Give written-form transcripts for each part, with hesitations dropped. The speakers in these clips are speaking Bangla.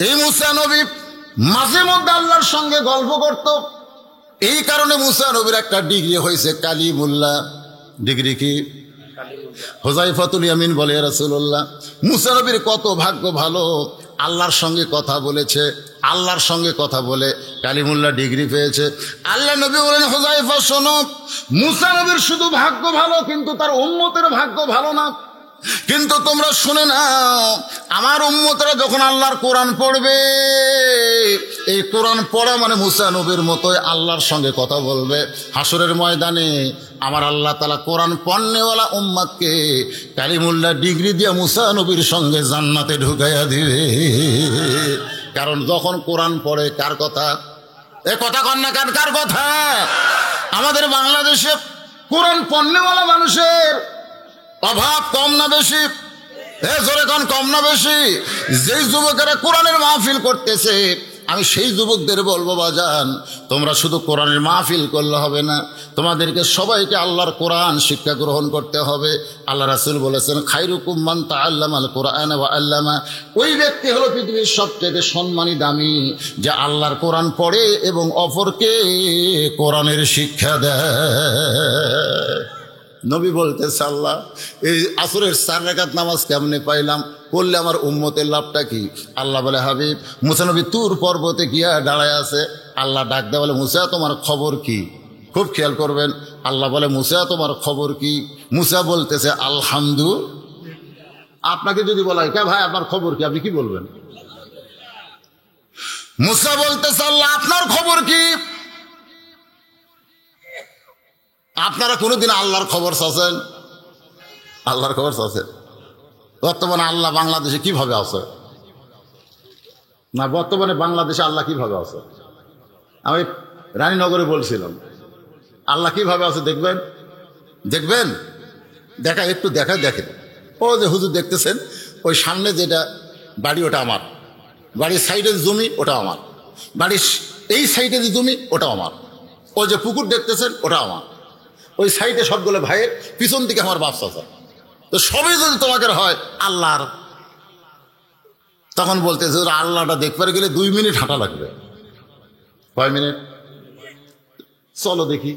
এই মুসা নবী মাঝে মধ্যে আল্লাহর সঙ্গে গল্প করত। এই কারণে মুসা নবীর একটা ডিগ্রি হয়েছে কালিমুল্লাহ। ডিগ্রি কি? হুযায়ফাতুল ইয়ামিন বলে, রাসূলুল্লাহ মুসা নবীর কত ভাগ্য ভালো, আল্লাহর সঙ্গে কথা বলেছে, আল্লাহর সঙ্গে কথা বলে কালিমুল্লাহ ডিগ্রি পেয়েছে। আল্লাহ নবী বলেন, হুযায়ফা শোনো, মুসা নবীর শুধু ভাগ্য ভালো, কিন্তু তার উম্মতের ভাগ্য ভালো না। কিন্তু তোমরা শুনে নাও, আমার উম্মতরা যখন আল্লাহর কোরআন পড়বে, এই কোরআন পড়া মানে মুসা নবীর মতোই আল্লাহর সঙ্গে কথা বলবে। হাসরের ময়দানে আমার আল্লাহ তাআলা কোরআন পড়নেওয়ালা উম্মতকে কালিমুল্লাহ ডিগ্রি দিয়ে মুসা নবীর সঙ্গে জান্নাতে ঢুকাইয়া দিবে। কারণ যখন কোরআন পড়ে, কার কথা? এ কথা কন না, কার কথা? আমাদের বাংলাদেশে কোরআন পড়নেওয়ালা মানুষের অভাব কম না বেশি? জোরে কোন, কম না বেশি? যেই যুবকেরা কোরআনের মাহফিল করতেছে, আমি সেই যুবকদের বলবো, বাজান তোমরা শুধু কোরআনের মাহফিল করলে হবে না, তোমাদেরকে সবাইকে আল্লাহর কোরআন শিক্ষা গ্রহণ করতে হবে। আল্লাহ রাসূল বলেছেন, খায়রুকুম মান তাআল্লামাল কোরআন ওয়া আল্লামা। ওই ব্যক্তি হলো পৃথিবীর সবচেয়ে সম্মানী, দামি, যে আল্লাহর কোরআন পড়ে এবং অপরকে কোরআনের শিক্ষা দেয়। নবী বলতেছে, আল্লাহ এই আসরের 4 রাকাত নামাজ কেমনে পাইলাম, করলে আমার উম্মতের লাভটা কি? আল্লাহ বলে, হাবিব মুসা নবী তুর পর্বতে গিয়া দাঁড়ায় আছে। আল্লাহ ডাক দেয়, বলে মুসা তোমার খবর কি? খুব খেয়াল করবেন। আল্লাহ বলে, মুসা তোমার খবর কি? মুসা বলতেছে, আলহামদুলিল্লাহ। আপনাকে যদি বলা হয়, কে ভাই আপনার খবর কি, আপনি কি বলবেন? মুসা বলতেছে, আল্লাহ আপনার খবর কি? আপনারা কোনোদিন আল্লাহর খবর চাচ্ছেন? আল্লাহর খবর চাচ্ছেন? বর্তমানে আল্লাহ বাংলাদেশে কিভাবে আছে? না, বর্তমানে বাংলাদেশে আল্লাহ কিভাবে আছে? আমি রানীনগরে বলছিলাম, আল্লাহ কিভাবে আছে দেখবেন, দেখবেন, দেখা একটু দেখেন। ও যে হুজুর দেখতেছেন, ওই সামনে যেটা বাড়ি, ওটা আমার বাড়ির সাইডে জমি, ওটা আমার বাড়ির এই সাইডে যে জমি, ওটা আমার। ও যে পুকুর দেখতেছেন, ওটা আমার। ওই সাইডে সবগুলো ভাইয়ের, পিছন দিকে আমার বাপ চাচা। তো সবই যদি তোমাকে হয় আল্লাহর, তখন বলতেছে আল্লাহটা দেখবার গেলে 2 মিনিট হাঁটা লাগবে। কয় মিনিট? চলো দেখি।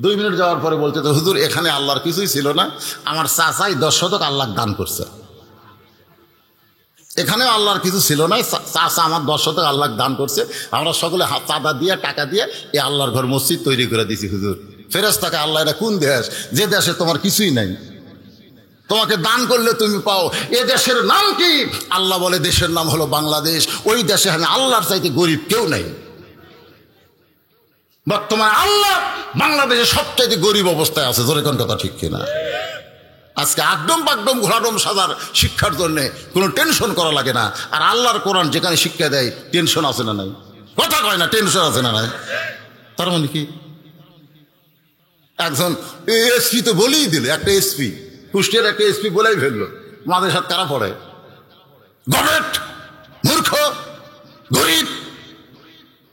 2 মিনিট যাওয়ার পরে বলতে, তো হুজুর এখানে আল্লাহর কিছুই ছিল না, আমার চাচাই 10 শতক আল্লাহ দান করছে। এখানেও আল্লাহর কিছু ছিল না, চাচা আমার 10 শতক আল্লাহ দান করছে, আমরা সকলে চাঁদা দিয়ে, টাকা দিয়ে এই আল্লাহর ঘর মসজিদ তৈরি করে দিছি। হুজুর ফেরেশতাকে, আল্লাহ এটা কোন দেশ, যে দেশে তোমার কিছুই নাই, তোমাকে দান করলে তুমি পাও, এ দেশের নাম কি? আল্লাহ বলে, দেশের নাম হলো বাংলাদেশ। ওই দেশে আল্লাহর চাইতে গরিব কেউ নাই। বর্তমানে আল্লাহ বাংলাদেশে সবচাইতে গরিব অবস্থায় আছে। জোরে কোন কথা ঠিক কিনা? আজকে আগডম বাগডম ঘোরাডম সাজার শিক্ষার জন্যে কোনো টেনশন করা লাগে না। আর আল্লাহর কোরআন যেখানে শিক্ষা দেয়, টেনশন আছে না নাই? কথা কয় না, টেনশন আছে না নাই? তার মানে কি? একজন এসপি তো বলেই দিল, একটা এসপি, কুষ্টিয়ার একটা এসপি বলেই ফেললো, মাদের সাথে কারা পড়ে? গভর্নমেন্ট মূর্খ, গরিব,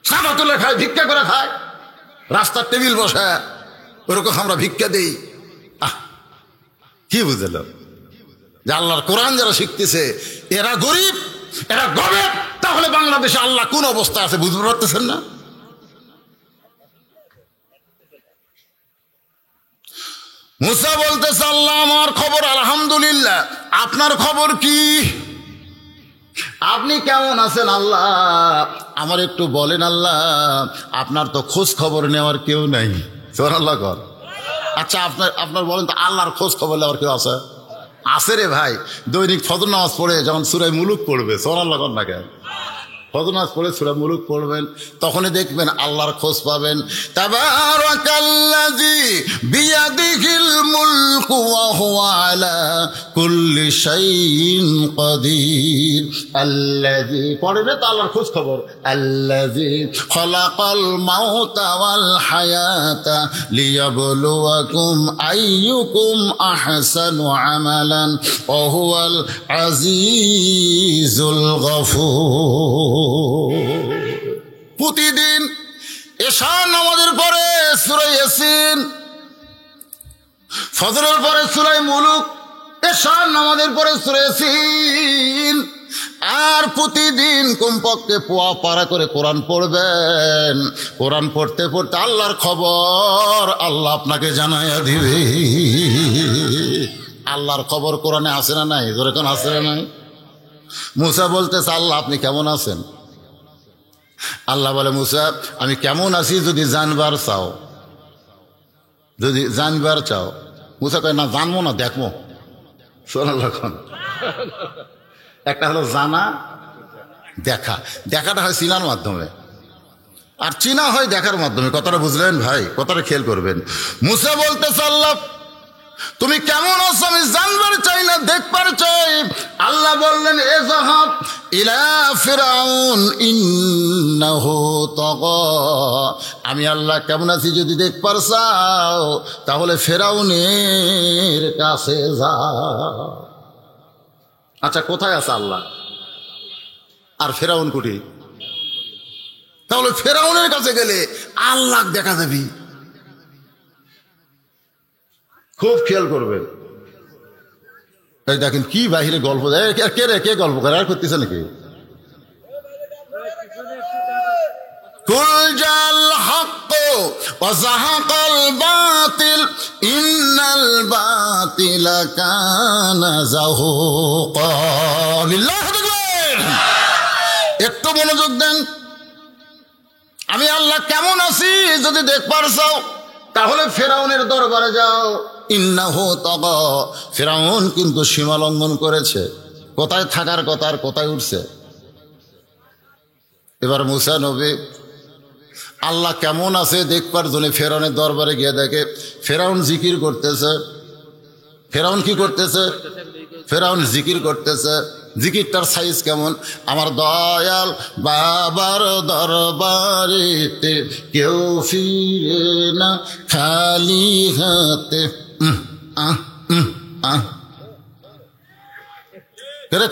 চাঁদা তুলে খায়, ভিক্ষা করে খায়, রাস্তার টেবিল বসায়, ওরকম আমরা ভিক্ষা দিই। কি বুঝলো যে আল্লাহর কোরআন যারা শিখতেছে এরা গরিব, এরা গরিব? তাহলে বাংলাদেশে আল্লাহ কোন অবস্থা আছে বুঝতে পারতেছেন না? মুসা বলতেছে, আল্লাহ আমার খবর আলহামদুলিল্লাহ, আপনার খবর কি? আপনি কেমন আছেন আল্লাহ, আমার একটু বলেন আল্লাহ, আপনার তো খোঁজ খবর নেওয়ার কেউ নাই। সুবহানাল্লাহ কর। আচ্ছা আপনার বলেন তো, আল্লাহর খোঁজ খবর নেওয়ার কেউ আছে? আছে রে ভাই। দৈনিক ফজর নামাজ পড়ে যখন সূরা মুলুক পড়বে, সুবহানাল্লাহ কর না কেন? ফজর নামাজ পড়ে সূরা মুলুক পড়বেন, তখনই দেখবেন আল্লাহর খোঁজ পাবেন। তাবারাকাল্লাযী বিয়াদিহিল মুলকু ওয়া হুয়া আলা কুল্লি শাইইন কাদির। আল্লাযী পড়বে তো আল্লাহর খোঁজ খবর। আল্লাযী খালাকাল মাউতা ওয়াল হায়াতা লিয়াবলুয়াকুম আইয়ুকুম আহসানু আমালান ওয়া হুয়াল আজিজুল গফুর। প্রতিদিন এশা নামাজের পরে সূরা ইয়াসিন, ফজরের পরে সূরা মুলুক, এশা নামাজের পরে সূরা ইয়াসিন, আর প্রতিদিন কমপক্ষে পোয়া পারা করে কোরআন পড়বেন। কোরআন পড়তে পড়তে আল্লাহর খবর আল্লাহ আপনাকে জানাইয়া দিবে। আল্লাহর খবর কোরআনে আসে না নাই? যেরকম আসে না নাই? মুসা বলতেছে, আল্লাহ আপনি কেমন আছেন? আল্লাহ বলে, মুসা আমি কেমন আছি যদি জানবার চাও, যদি জানবার চাও। মুসা কয়, না জানবো না, দেখবো। শোনাল এখন, একটা হলো জানা, দেখা। দেখাটা হয় চিনার মাধ্যমে, আর চিনা হয় দেখার মাধ্যমে। কথাটা বুঝলেন ভাই? কথাটা খেয়াল করবেন। মুসা বলতেছে, আল্লাহ তুমি কেমন আছো আমি জানবার চাই না, দেখবার চাই। আল্লাহ বললেন, এযাহাব ইলা ফিরাউন ইন্নাহু তাগা। আমি আল্লাহ কেমন আছি যদি দেখবার চাও তাহলে ফেরাউনের কাছে যাও। আচ্ছা, কোথায় আছে আল্লাহ আর ফেরাউন কুটি? তাহলে ফেরাউনের কাছে গেলে আল্লাহ দেখা যাবি। খুব খেয়াল করবেন। এই দেখেন কি বাহিরে গল্প দেয়। কে রে, কে গল্প করে? আর করতেছে নাকি? কুল জাল হক ওয়া যাহাকাল বাতিল ইন্নাল বাতিলা কানা যাহুকা। বিল্লাহি তাকবীর। একটু মনোযোগ দেন। আমি আল্লাহ কেমন আছি যদি দেখবার চাও তাহলে ফেরাউনের দরবারে যাও। ইন্নাহু তাগা। ফেরাউন কিন্তু সীমা লঙ্ঘন করেছে। কোথায় থাকার কথা আর কোথায় উঠছে। এবার মুসা নবী আল্লাহ কেমন আছে দেখবার জন্য ফেরাউনের দরবারে গিয়ে দেখে ফেরাউন জিকির করতেছে। ফেরাউন কি করতেছে? ফেরাউন জিকির করতেছে। জিকিরটার সাইজ কেমন? আমার দয়াল বাবার দরবারেতে কেউ ফিরে না খালি হাতে।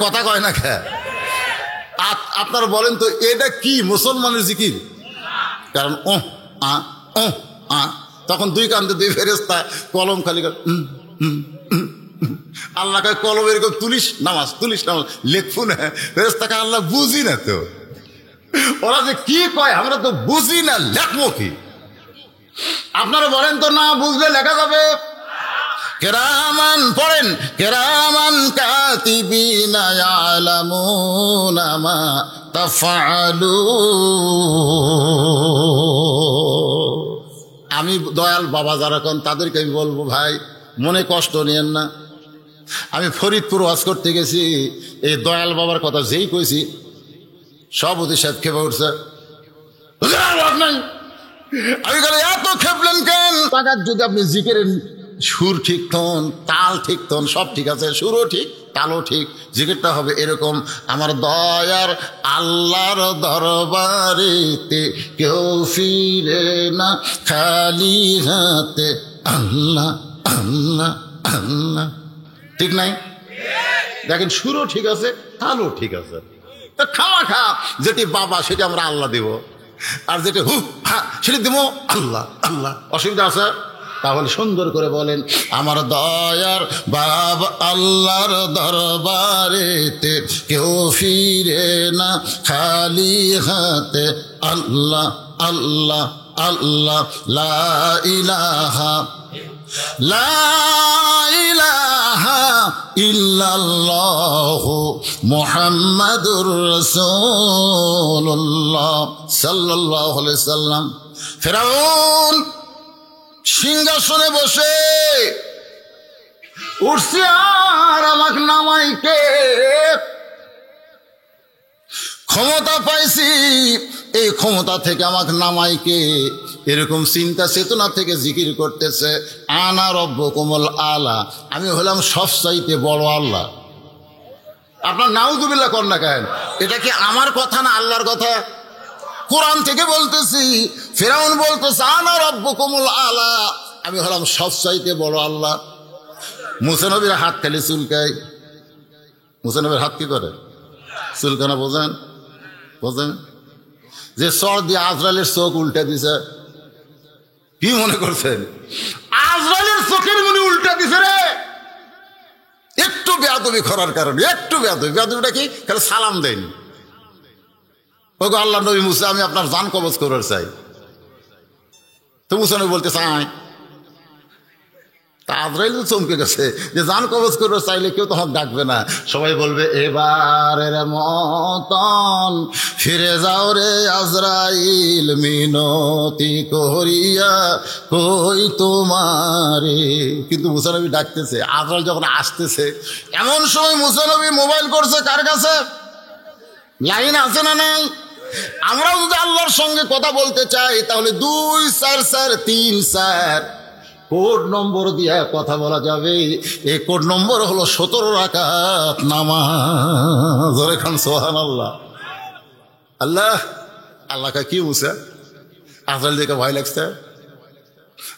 কথা কয় না খা। আপনারা বলেন তো এটা কি মুসলমানের জিকির? কারণ তখন দুই কান্দে দুই ফেরেশতা কলম খালি আল্লাহ কয় কলম এরকম তুলিস নামাজ, তুলিস নামাজ, লেখবো না। ফেরেশতাকে আল্লাহ বুঝি না তো, ওরা যে কি কয় আমরা তো বুঝি না, লেখবো কি? আপনারা বলেন তো, না বুঝলে লেখা যাবে। কেরামান পড়েন, কেরামান কাতিবিনা ইয়ালামুনা মা তাফআলুন। আমি দয়াল বাবা যারা কোন তাদেরকে আমি বলবো, ভাই মনে কষ্ট নিয়েন না। আমি ফরিদপুর ওয়াজ করতে গেছি, এই দয়াল বাবার কথা যেই কইছি সব ওদের সাথে খেপে উঠছে। আমি বলে এত খেপলেন কেন? টাকার যদি আপনি জিকিরের সুর ঠিক তন, তাল ঠিক তন, সব ঠিক আছে, সুরও ঠিক তালও ঠিক, জিকিরটা হবে এরকম, আমার দয়ার আল্লাহর দরবারেতে কেউ ফিরে না খালি হাতে। আল্লাহ আল্লাহ আল্লাহ, ঠিক নাই? দেখেন সুরও ঠিক আছে, তালও ঠিক আছে। তা খাওয়া খা যেটি বাবা সেটি আমরা আল্লাহ দেব, আর যেটি হু হা সেটি দেব আল্লাহ আল্লাহ। অসুবিধা আছে? তাহলে সুন্দর করে বলেন, আমার দয়ার বাবা আল্লাহর দরবারেতে কেউ ফিরে না খালি হাতে। আল্লাহ আল্লাহ আল্লাহ, লা ইলাহা লা ইলাহা ইল্লাল্লাহু মুহাম্মাদুর রাসূলুল্লাহ সাল্লাল্লাহু আলাইহি সাল্লাম। ফেরাউন সিংহাসনে বসে উঠছে, আর আমাকে নামাইকে ক্ষমতা পাইছি, এই ক্ষমতা থেকে আমাকে নামাইকে এরকম চিন্তা চেতনা থেকে জিকির করতেছে, আনা রব্বুকুমুল আলা, আমি হলাম সবচাইতে বড় আল্লাহ। আপনার নাউযুবিল্লাহ কর না কেন? এটা কি আমার কথা না আল্লাহর কথা? কোরআন থেকে বলতেছি। ফেরাউন বলতেছে আনা রব্বুকুমুল আলা, আমি হলাম সবচাইতে বড় আল্লাহ। মুসা নবীর হাত খালি চুলকায়। মুসা নবীর হাত কি করে? চুলকানা। বোঝেন? বোঝেন? যে চর দিয়ে আজরাইলের চোখ উল্টে দিছে। কি মনে করছেন? আজরাইলের চোখের মনে উল্টে দিছে রে। একটু বেয়াদবি করার কারণে, একটু বেয়াদবিটা কি, খালি সালাম দেন। ওগো আল্লাহ নবী মুসা, আমি আপনার জান কবজ করার চাই। তো মুসা নবী বলতে চাই, তা আজরাইল তো চমকে গেছে যে জান কবজ করে চাইলে কেউ তখন ডাকবে না, সবাই বলবে এবারের মতন ফিরে যাও রে আজরাইল, মিনতি করিয়া কই তোমারে। কিন্তু মুসা নবী ডাকতেছে, আজরাইল যখন আসতেছে, এমন সময় মুসা নবী মোবাইল করছে কার কাছে, লাইন আছে না নাই? আমরাও যদি আল্লাহর সঙ্গে কথা বলতে চাই তাহলে 2-4-4-3-4 কোড নম্বর দিয়ে কথা বলা যাবে। এই কোড নম্বর হলো 17 রাকাত নামাজ। এখন সুবহানাল্লাহ। আল্লাহ আল্লাহকে কি মুসা, আজরাইল দেখে ভয় লাগছে,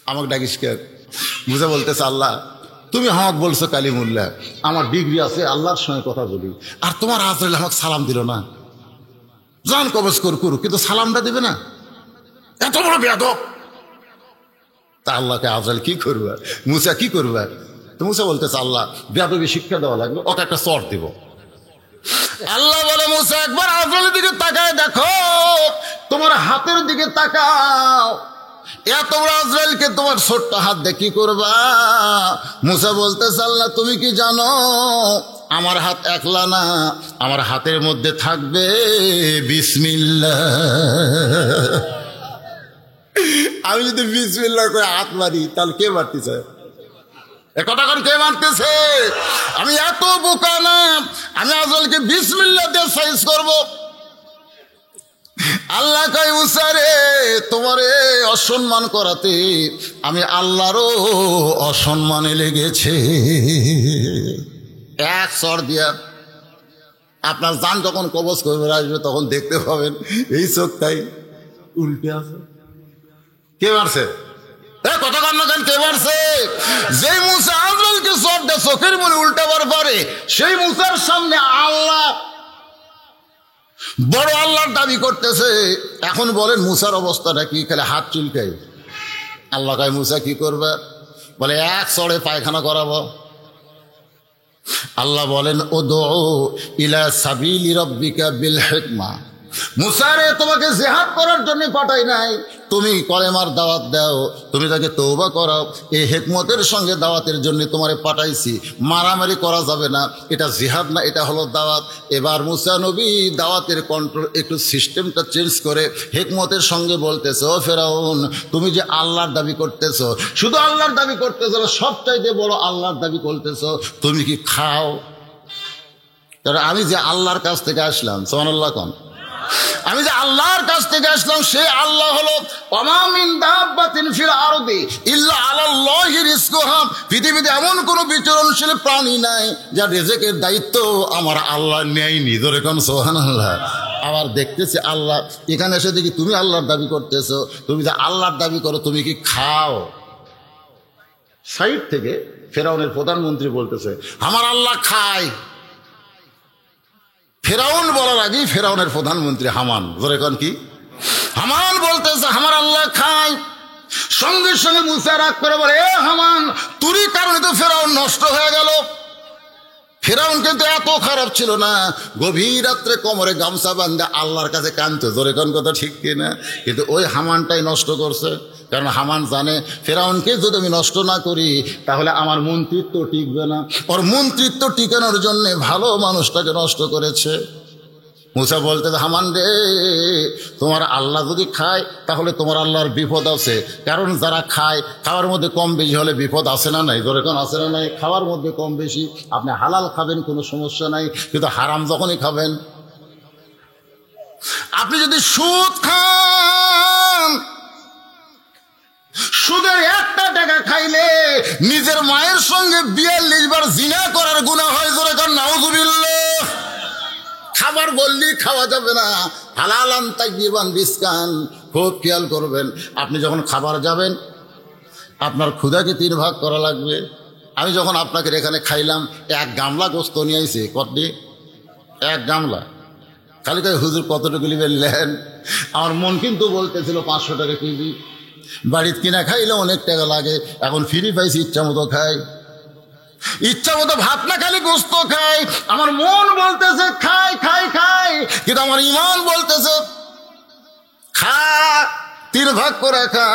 আমাকে ডাকিস কে? মুসা বলতেছে, আল্লাহ তুমি আমাকে বলছো কালিমুল্লাহ, আমার ডিগ্রি আছে, আল্লাহর সঙ্গে কথা বলি, আর তোমার আজরাইল আমাকে সালাম দিল না, জান কবজ করুক, কিন্তু সালামটা দিবে না, এত বড় বেয়াদব। তা আল্লাহকে আজরাইল কি করবে, মুসা কি করবে? তো মুসা বলতেছে, আল্লাহ বেয়াদবি শিক্ষা দেওয়া লাগবে, ওকে একটা চর দিব। আল্লাহ বলে, মুসা একবার আজরাইলের দিকে তাকায় দেখো, তোমার হাতের দিকে তাকাও, এত বড় আজরাইলকে তোমার ছোট্ট হাত দিয়ে কি করবা? মুসা বলতেছে, আল্লাহ তুমি কি জানো আমার হাত একলা না, আমার হাতের মধ্যে থাকবে বিসমিল্লাহ। আমি যদি বিসমিল্লাহ করে হাত মারি তাহলে কে মারতেছে? কতক্ষণ কে মারতেছে? আমি এত বোকা না, আমি আজরাইলকে বিসমিল্লাহ দিয়ে সাইজ করব। আল্লাহ কয়, মুসা রে তোমারে অসম্মান করাতে আমি আল্লাহরও অসম্মানে লেগেছে। এক চর দিয়া আপনার জান যখন কবজ করবে আসবে তখন দেখতে পাবেন এই চোখটাই উল্টে আছে। কে মারছে? কথা কান্না কেন? কে মারছে? যে মুসা আজরাইলকে চর দেয় চোখের মনে উল্টাবার পরে, সেই মুসার সামনে আল্লাহ বড় আল্লাহর দাবি করতেছে। এখন বলেন মুসার অবস্থাটা কি? খালি হাত চুলকাই। আল্লাহ কয়, মুসা কি করবে? বলে এক চড়ে পায়খানা করাবো। আল্লাহ বলেন, উদউ ইলা সাবিলি রাব্বিকা বিল হিকমা। মুসা রে তোমাকে জিহাদ করার জন্য পাঠাই নাই, তুমি কলেমার দাওয়াত দাও, তুমি তাকে তওবা করাও, এই হিকমতের সঙ্গে দাওয়াতের জন্য তোমারে পাঠাইছি। মারামারি করা যাবে না, এটা জিহাদ না, এটা হলো দাওয়াত। এবার মুসা নবী দাওয়াতের কন্ট্রোল একটু সিস্টেমটা চেঞ্জ করে হিকমতের সঙ্গে বলতেছো, ফেরাউন তুমি যে আল্লাহর দাবি করতেছো, শুধু আল্লাহর দাবি করতেছো না, সবচাইতে বড় আল্লাহর দাবি করতেছো, তুমি কি খাও? কারণ আমি যে আল্লাহর কাছ থেকে আসলাম, সুবহানাল্লাহ কোন, আমি যে আল্লাহর কাছ থেকে আসলাম, সে আল্লাহ হলো ওয়া মিন দাব্বাতিন ফিল আরদি ইল্লা আলাল্লাহি রিজকুহা। পৃথিবীতে এমন কোনো বিচরণশীল প্রাণী নাই যার রিজেকের দায়িত্ব আমার আল্লাহ নেয়নি। ধরে কোন সুবহানাল্লাহ। আবার দেখতেছি আল্লাহ এখানে এসে দেখি তুমি আল্লাহর দাবি করতেছো, তুমি যে আল্লাহর দাবি করো তুমি কি খাও? সাইড থেকে ফেরাউনের প্রধানমন্ত্রী বলতেছে, আমার আল্লাহ খায়। ফেরাউন বলার আগেই ফেরাউনের প্রধানমন্ত্রী হামান, ধরে কোন কি, হামান বলতেছে আমার আল্লাহ খায়। সঙ্গে সঙ্গে মুসা রাগ করে বলে, এ হামান, তুরই কারণে তো ফেরাউন নষ্ট হয়ে গেল। ফেরাউন কিন্তু এত খারাপ ছিল না, গভীর রাত্রে কোমরে গামছা বাঁধে আল্লাহর কাছে কাঁদতো। ধরে কোন কথা ঠিক কিনা? কিন্তু ওই হামানটাই নষ্ট করছে। কারণ হামান জানে ফেরাউনকে যদি আমি নষ্ট না করি তাহলে আমার মন্ত্রিত্ব টিকবে না, ওর মন্ত্রিত্ব টিকানোর জন্যে ভালো মানুষটাকে নষ্ট করেছে। মুসা বলতে, হামান রে তোমার আল্লাহ যদি খায় তাহলে তোমার আল্লাহর বিপদ আছে। কারণ যারা খায়, খাওয়ার মধ্যে কম বেশি হলে বিপদ আছে না নাই? ধরে কোন আছে না নাই? খাওয়ার মধ্যে কম বেশি, আপনি হালাল খাবেন কোনো সমস্যা নাই, কিন্তু হারাম যখনই খাবেন, আপনি যদি সুদ খান, সুদের 1টা টাকা খাইলে নিজের মায়ের সঙ্গে 42 বার জিনা করার গুনাহ হয়। জোরে কার নাউযুবিল্লাহ। খাবার বললি খাওয়া যাবে না, হালালান তাইয়িবান রিজকান। খুব খেয়াল করবেন, আপনি যখন খাবার যাবেন আপনার ক্ষুধাকে 3 ভাগ করা লাগবে। আমি যখন আপনাকে এখানে খাইলাম, 1 গামলা গোস্ত নিয়ে আইছি, কতটি? 1 গামলা। খালি কয় হুজুর কতটুকু নিবেন? আমার মন কিন্তু বলতেছিল 500 টাকা কেজি। বাড়িতে কিনা খাইলে অনেক টাকা লাগে, এখন ফ্রি পাইছি, ইচ্ছা মতো খাই। ইচ্ছা মতো ভাত না খালি গোস্ত খাই, আমার মন বলতেছে খাই খাই খাই, কিন্তু আমার ইমান বলতেছে খা, 3 ভাগ করে খা,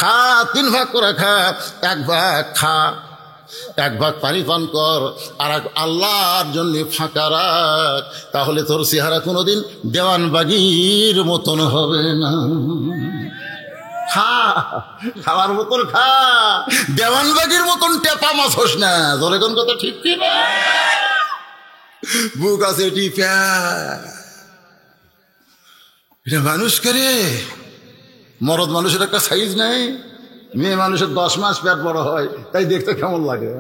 খা 3 ভাগ করে খা, 1 ভাগ খা, 1 ভাগ পানি পান কর, আর আল্লাহর জন্য ফাঁকা রাখ, তাহলে তোর চেহারা কোনোদিন দেওয়ানবাগির মতন হবে না। খা, খাওয়ার মতন খা, দেওয়ানবাগির মতন টেপা মাছ হোস না। ধরে কোন কথা ঠিক কি না? বুক আছে টিপা, এটা মানুষ করে। মরদ মানুষের একটা সাইজ নাই, মেয়ে মানুষের 10 মাস পেট বড় হয়, তাই দেখতে কেমন লাগে।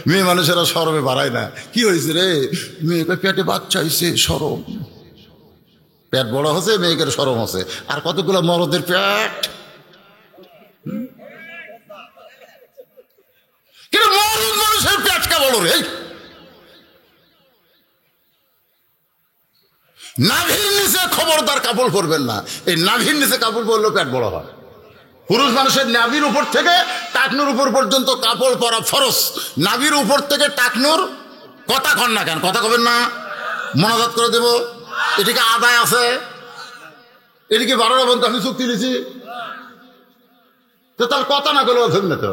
মেয়ে মানুষেরা শরমে বাড়ায় না। কি হয়েছে রে? মেয়ে পেটে বাচ্চা হয়েছে, শরম। পেট বড় হচ্ছে, মেয়েকে শরম হচ্ছে। আর কতগুলো মরদের পেট, কিন্তু মরদ মানুষের পেটটা বড় রে। নাভির নিচে খবরদার কাপড় পরবেন না। এই নাভির নিচে কাপড় পরলেও পেট বড় হয়। পুরুষ মানুষের নাভির উপর থেকে টাকনুর উপর পর্যন্ত কাপড় পরা ফরজ। নাভির উপর থেকে টাকনুর, কথা কন না কেন? কথা কবেন না, মনাজাত করে দেব। এটিকে আদায় আছে, এটিকে 12টা বন্ধু আমি চুক্তি দিয়েছি, তো তার কথা না করলে ধন্য তো।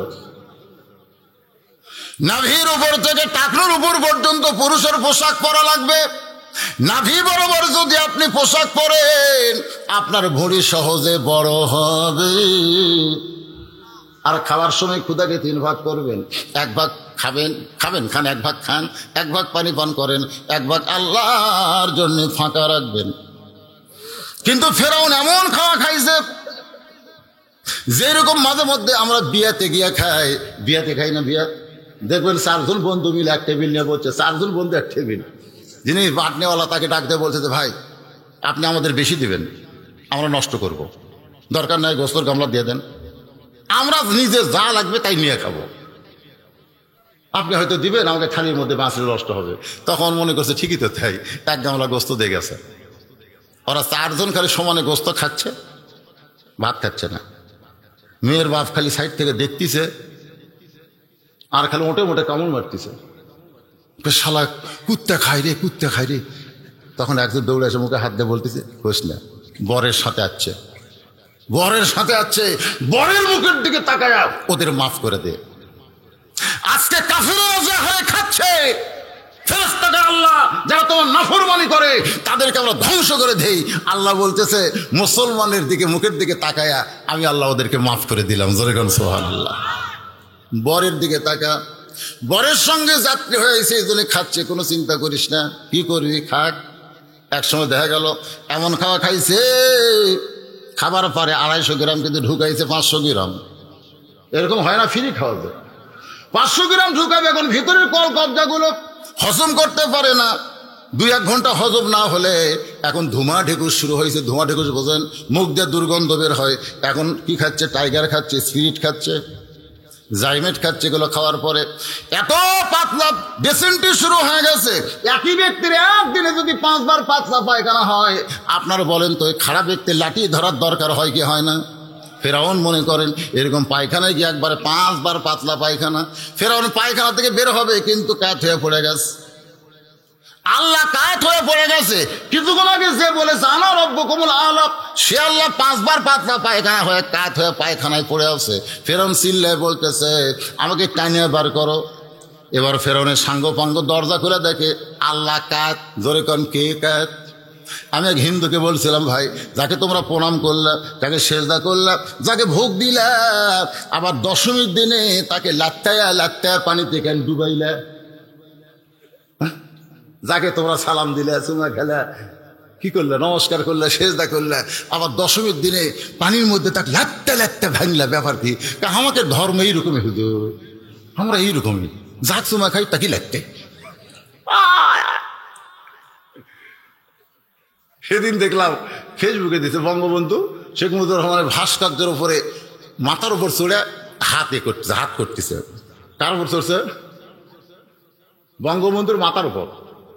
নাভির উপর থেকে টাকনুর উপর পর্যন্ত পুরুষের পোশাক পরা লাগবে। নাভি বরাবর যদি আপনি পোশাক পরেন, আপনার ভুঁড়ি সহজে বড় হবে। আর খাওয়ার সময় ক্ষুধাকে 3 ভাগ করবেন। 1 ভাগ খাবেন, খান 1 ভাগ খান, 1 ভাগ পানি পান করেন, 1 ভাগ আল্লাহর জন্য ফাঁকা রাখবেন। কিন্তু ফেরাউন এমন খাওয়া খাইছে, যেরকম মাঝে মধ্যে আমরা বিয়াতে গিয়া খাই। বিয়াতে খাই না? বিয়া দেখবেন 4 জন বন্ধু মিলে এক টেবিল নিয়ে বলছে, 4 জন বন্ধু এক টেবিল। যিনি বাটনেওয়ালা তাকে ডাকতে বলছে যে ভাই আপনি আমাদের বেশি দিবেন, আমরা নষ্ট করব, দরকার নাই গোস্তর গামলা দিয়ে দেন, আমরা নিজে যা লাগবে তাই নিয়ে খাবো, আপনি হয়তো দিবেন, আমাকে থালির মধ্যে মাছের নষ্ট হবে। তখন মনে করছে ঠিকই তো তাই, 1 গামলা গোস্ত দিয়ে গেছে। ওরা 4 জন খালি সমানে গোস্ত খাচ্ছে, ভাত খাচ্ছে না। মেয়ের বাপ খালি সাইড থেকে দেখতেছে আর খালি মোটে মোটে কামড় মারতেছে, শালা কুত্তা খাই রে, কুত্তা খাই রে। তখন একজন দৌড়ে এসে মুখে হাত দিয়ে বলতেছে হোস না, বরের সাথে আছে, বরের সাথে আছে, বরের মুখের দিকে তাকায়া ওদের মাফ করে দে। আজকে কাফেররা যা হয়ে খাচ্ছে, ফেরেশতাকে আল্লাহ যারা তোমার নাফরমানি করে তাদেরকে আমরা ধ্বংস করে দেই। আল্লাহ বলতেছে মুসলমানের দিকে মুখের দিকে তাকায়া আমি আল্লাহ ওদেরকে মাফ করে দিলাম। জোরে কোন সুবহানাল্লাহ। বরের দিকে তাকা, বরের সঙ্গে যাত্রী হয়েছে এই জন্য খাচ্ছে, কোনো চিন্তা করিস না, কি করবি খাক। একসময় দেখা গেল এমন খাওয়া খাইছে, খাবার পরে 250 গ্রাম কিন্তু ঢুকাইছে 500 গ্রাম। এরকম হয় না, ফ্রি খাওয়া যায়। 500 গ্রাম ঢুকাবে, এখন ভিতরের কল কবজাগুলো হজম করতে পারে না। 2-1 ঘন্টা হজম না হলে এখন ধুমা ঢেকুস শুরু হয়েছে। ধুমা ঢেকুস বোঝেন, মুখ দিয়ে দুর্গন্ধ বের হয়। এখন কি খাচ্ছে? টাইগার খাচ্ছে, স্পিরিট খাচ্ছে, জাইমেট খাচ্ছে। এগুলো খাওয়ার পরে এত পাতলা ডেসেন্টি শুরু হয়ে গেছে। একই ব্যক্তির একদিনে যদি 5 বার পাতলা পায়খানা হয়, আপনারা বলেন তো খারাপ ব্যক্তির লাঠি ধরার দরকার হয় কি হয় না? ফেরাউন মনে করেন এরকম পায়খানায় গিয়ে একবারে 5 বার পাতলা পায়খানা। ফেরাউন পায়খানা থেকে বের হবে কিন্তু কাঠ হয়ে পড়ে গেছে। আল্লাহ কাঠ হয়ে পড়ে গেছে। কিছুক্ষণ আগে যে বলেছে আনা রব্বুকুমুল আ'লা, সে আল্লাহ 5 বার পাতলা পায়খানা হয়ে কাঠ হয়ে পায়খানায় পড়ে আছে। ফেরাউন চিল্লায় বলতেছে আমাকে টানিয়ে বার করো। এবার ফেরাউনের সাঙ্গ পাঙ্গ দরজা খুলে দেখে আল্লাহ কাঠ। জোরে কন কে কাঠ? আমি এক হিন্দুকে বলছিলাম ভাই, যাকে তোমরা প্রণাম করলা, যাকে সেজদা করলা, যাকে ভোগ দিলা, আবার দশমীর দিনে তাকে লাত্তায়া লাত্তায়া পানিতে কেন ডুবাইলা? যাকে তোমরা সালাম দিলে, চুমা খেলা, কি করলে, নমস্কার করলে, সেজদা করলে, আবার দশমীর দিনে পানির মধ্যে তাকে লাত্তা লাত্তা ভাঙলা, ব্যাপার কি? আমাকে ধর্ম এইরকমই হুজুর, আমরা এইরকমই, যাক চুমা খাই তাকে লাগতে। সেদিন দেখলাম ফেসবুকে দিচ্ছে বঙ্গবন্ধু শেখ মুজিবুর রহমানের ভাস্কর্যের উপরে মাথার উপর চড়ে হাত করতেছে। কার উপর চড়ছে? বঙ্গবন্ধুর মাথার উপর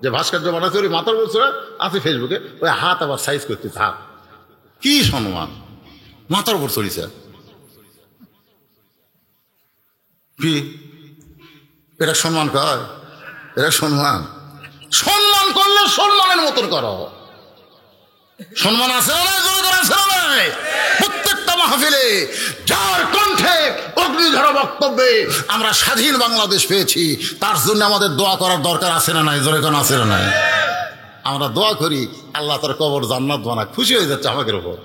যে ভাস্কর্য বানাচ্ছে ওই মাথার উপর চড়ে আছে ফেসবুকে, ওই হাত আবার সাইজ করতেছে। হাত কি সম্মান, মাথার উপর চড়িছে। কি এটা সম্মান কয়? এটা সম্মান? সম্মান করলে সম্মানের মতন করো। সম্মান আছে না আছে না? প্রত্যেকটা মাহফিলে যার কণ্ঠে অগ্নিঝরা বক্তব্যে আমরা স্বাধীন বাংলাদেশ পেয়েছি, তার জন্য আমাদের দোয়া করার দরকার আছে না নাই? জোরে কোন আছে না নাই? আমরা দোয়া করি আল্লাহ তার কবর জান্নাত বানাক, খুশি হয়ে যাচ্ছে আমাদের ওপর।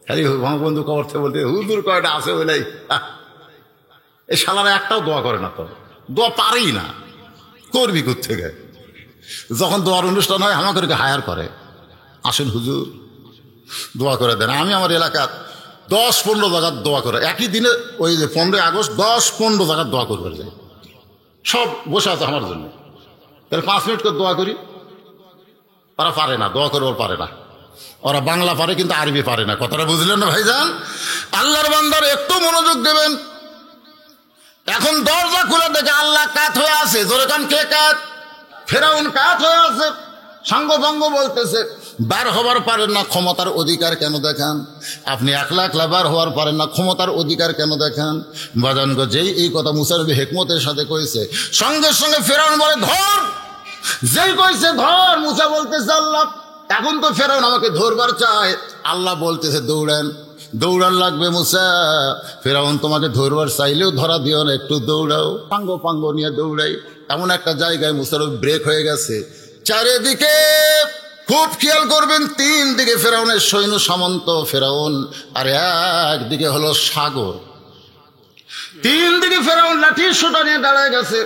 খালি বঙ্গবন্ধু কবর থেকে বলতে হুজুর কয়টা আছে বলেই এই শালারা একটাও দোয়া করে না, তো দোয়া পারেই না, করবি কোত্থেকে? যখন দোয়ার অনুষ্ঠান হয় আমাদেরকে হায়ার করে, আসেন হুজুর দোয়া করে দেন। আমি আমার এলাকার 10-15 জায়গার দোয়া করে একই দিনে, ওই যে 15 আগস্ট 10-15 জায়গার দোয়া করবে যাই, সব বসে আছে আমার জন্য। তাহলে 5 মিনিট করে দোয়া করি। ওরা পারে না, দোয়া করবার পারে না। ওরা বাংলা পারে কিন্তু আরবি পারে না। কথাটা বুঝলেন না ভাইজান? আল্লাহর বান্দার একটু মনোযোগ দেবেন। এখন দরজা খুলে দেখে আল্লাহ কাত হয়ে আছে। জোরে কান, কে কাত? ফেরাউন কাত হয়ে আছে। সাঙ্গভঙ্গ বলতেছে, বার হবার পারেন না, ক্ষমতার অধিকার কেন দেখান? আপনি একলা একলা বার হওয়ার পারেন না, ক্ষমতার অধিকার কেন দেখান? বাজানগো, যেই এই কথা মুসা নবী হিকমতের সাথে কইছে, সঙ্গে সঙ্গে ফেরাউন বলে ধর। যেই কইছে ধর, মুসা বলতেছে আল্লাহ এখন তো ফেরাউন আমাকে ধরবার চায়। আল্লাহ বলতেছে দৌড়ান, দৌড়ান লাগবে মুসা। ফেরাউন তোমাকে ধরবার চাইলেও ধরা দিও না, একটু দৌড়াও। পাঙ্গ পাঙ্গ নিয়ে দৌড়াই। এমন একটা জায়গায় মুসার ব্রেক হয়ে গেছে, চারিদিকে খুব খেয়াল করবেন, 3 দিকে ফেরাউনের সৈন্য সামন্ত ফেরাউন, আর একদিকে হলো সাগর। 3 দিকে ফেরাউন লাঠির সোটা নিয়ে দাঁড়ায় গেছে,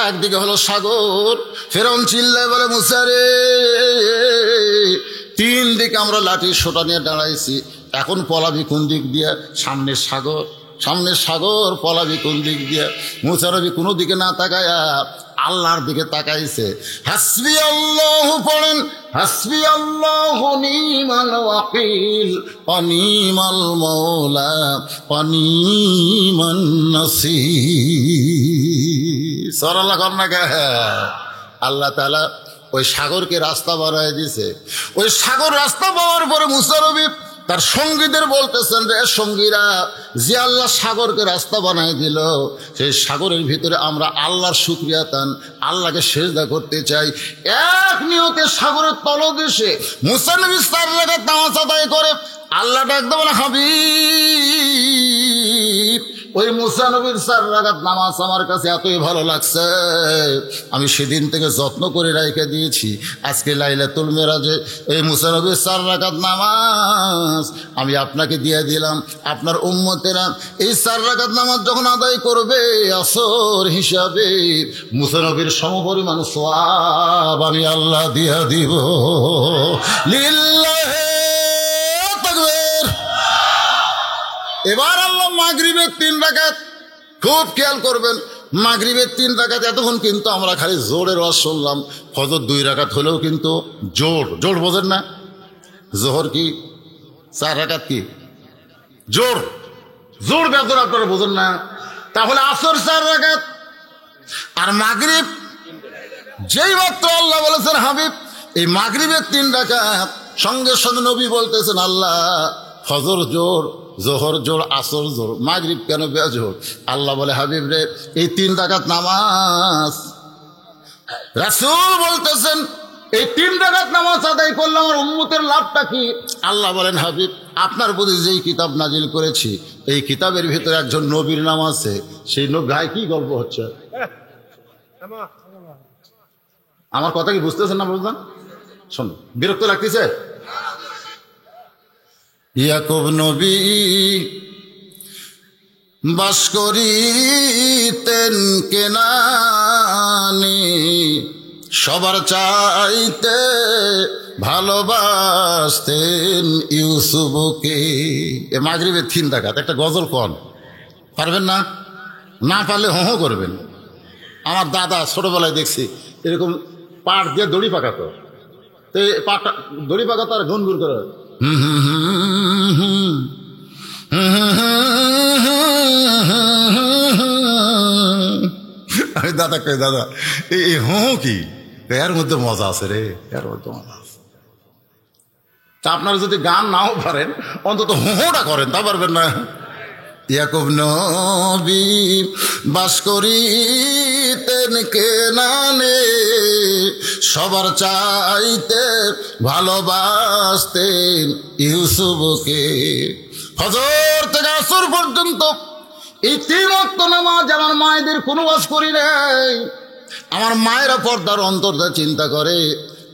একদিকে হলো সাগর। ফেরাউন চিল্লায় বলে, মুসা রে, 3 দিকে আমরা লাঠির সোটা নিয়ে দাঁড়াইছি, এখন পলাবি কোন দিক দিয়া? সামনে সাগর, সামনে সাগর, পলাবি কোন দিক দিয়া? মুসা নবী কোনো দিকে না তাকায়া আল্লাহর দিকে তাকাইছে। হাসবি আল্লাহু পড়েন, হাসবি আল্লাহু নিমাল ওয়াকিল ওয়া নিমাল মাওলা ওয়া নিমান নাসির। সুবহানাল্লাহ কন্যা। আল্লাহ তাআলা ওই সাগরকে রাস্তা বানায় দিয়েছে। ওই সাগর রাস্তা পাওয়ার পরে মুসা নবী তার সঙ্গীদের বলতেছেন, রে সঙ্গীরা, যে আল্লাহ সাগরকে রাস্তা বানায় দিল, সেই সাগরের ভিতরে আমরা আল্লাহর শুকরিয়া তান, আল্লাহকে সেজদা করতে চাই। এক নিয়তে সাগরের তলদেশে মুসা নবী 4 রাকাত নামাজ আদায় করে আল্লাহ ডাক দেব না, হাবিব ওই মুসা নবীর 4 রাকাত নামাজ আমার কাছে এতই ভালো লাগছে, আমি সেদিন থেকে যত্ন করে রাইখে দিয়েছি। আজকে লাইলাতুল মেরাজে এই মুসা নবীর 4 রাকাত নামাজ আমি আপনাকে দিয়ে দিলাম। আপনার উম্মতেরা এই 4 রাকাত নামাজ যখন আদায় করবে আসর হিসাবে, মুসা নবীর সমপরিমাণ সওয়াব আমি আল্লাহ দিয়া দিব। লিল্লাহি তাকবীর। এবার আল্লাহ মাগরিবের 3 রাকাত, খুব খেয়াল করবেন, মাগরিবের 3 রাকাত। এতক্ষণ কিন্তু আমরা খালি জোরের ওয়াজ শুনলাম। ফজর 2 রাকাত হলেও কিন্তু জোর, জোর বোঝেন না? জোহর কি 4 রাকাত কি জোর, জোর বেতন আপনারা বোঝেন না? তাহলে আসর 4 রাকাত আর মাগরিব, যেই মাত্র আল্লাহ বলেছেন হাবিব এই মাগরিবের 3 রাকাত, সঙ্গে সঙ্গে নবী বলতেছেন আল্লাহ ফজর জোর, জোহর জোর, আসর জোর, মাগরিব কেন বেজোর? আল্লাহ বলে হাবিব রে এই 3 রাকাত নামাজ, রাসূল বলতেছেন এই 3 রাকাত নামাজ আদায় করলে আমার উম্মতের লাভটা কি? আল্লাহ বলেন হাবিব আপনার প্রতি যেই কিতাব নাজিল করেছি এই কিতাবের ভিতরে একজন নবীর নাম আছে, সেই নবী ভাই কি গল্প হচ্ছে? আমার কথা কি বুঝতেছেন না? বুঝলেন? শোন, বিরক্ত লাগতেছে? ইয়াকুব নবী বাস করিতেন কেনানে, সবার চাইতে ভালোবাসতেন ইউসুফকে। এ মাগরিবের 3 রাকাত একটা গজল কোন পারবেন না? না পারলে হো করবেন। আমার দাদা ছোটবেলায় দেখছি এরকম পাট দিয়ে দড়ি পাকাতো, তো পাটা দড়ি পাকাতো আর গুনগুন করে আরে দাদা কই দাদা এই হো কি? এর মধ্যে মজা আছে রে, এর মধ্যে মজা আছে। তা আপনারা যদি গান নাও পারেন অন্তত হোটা করেন, তা পারবেন না? ইয়াকুব নবী বাস করিতেন কেনানে, সবার চাইতে ভালোবাসতেন ইউসুফকে। ফজর থেকে আসর পর্যন্ত এই 3 ওয়াক্ত নামাজ আমার মায়েদের কোনো ওয়াজ করি নাই। আমার মায়েরা পর্দার অন্তর্দা চিন্তা করে,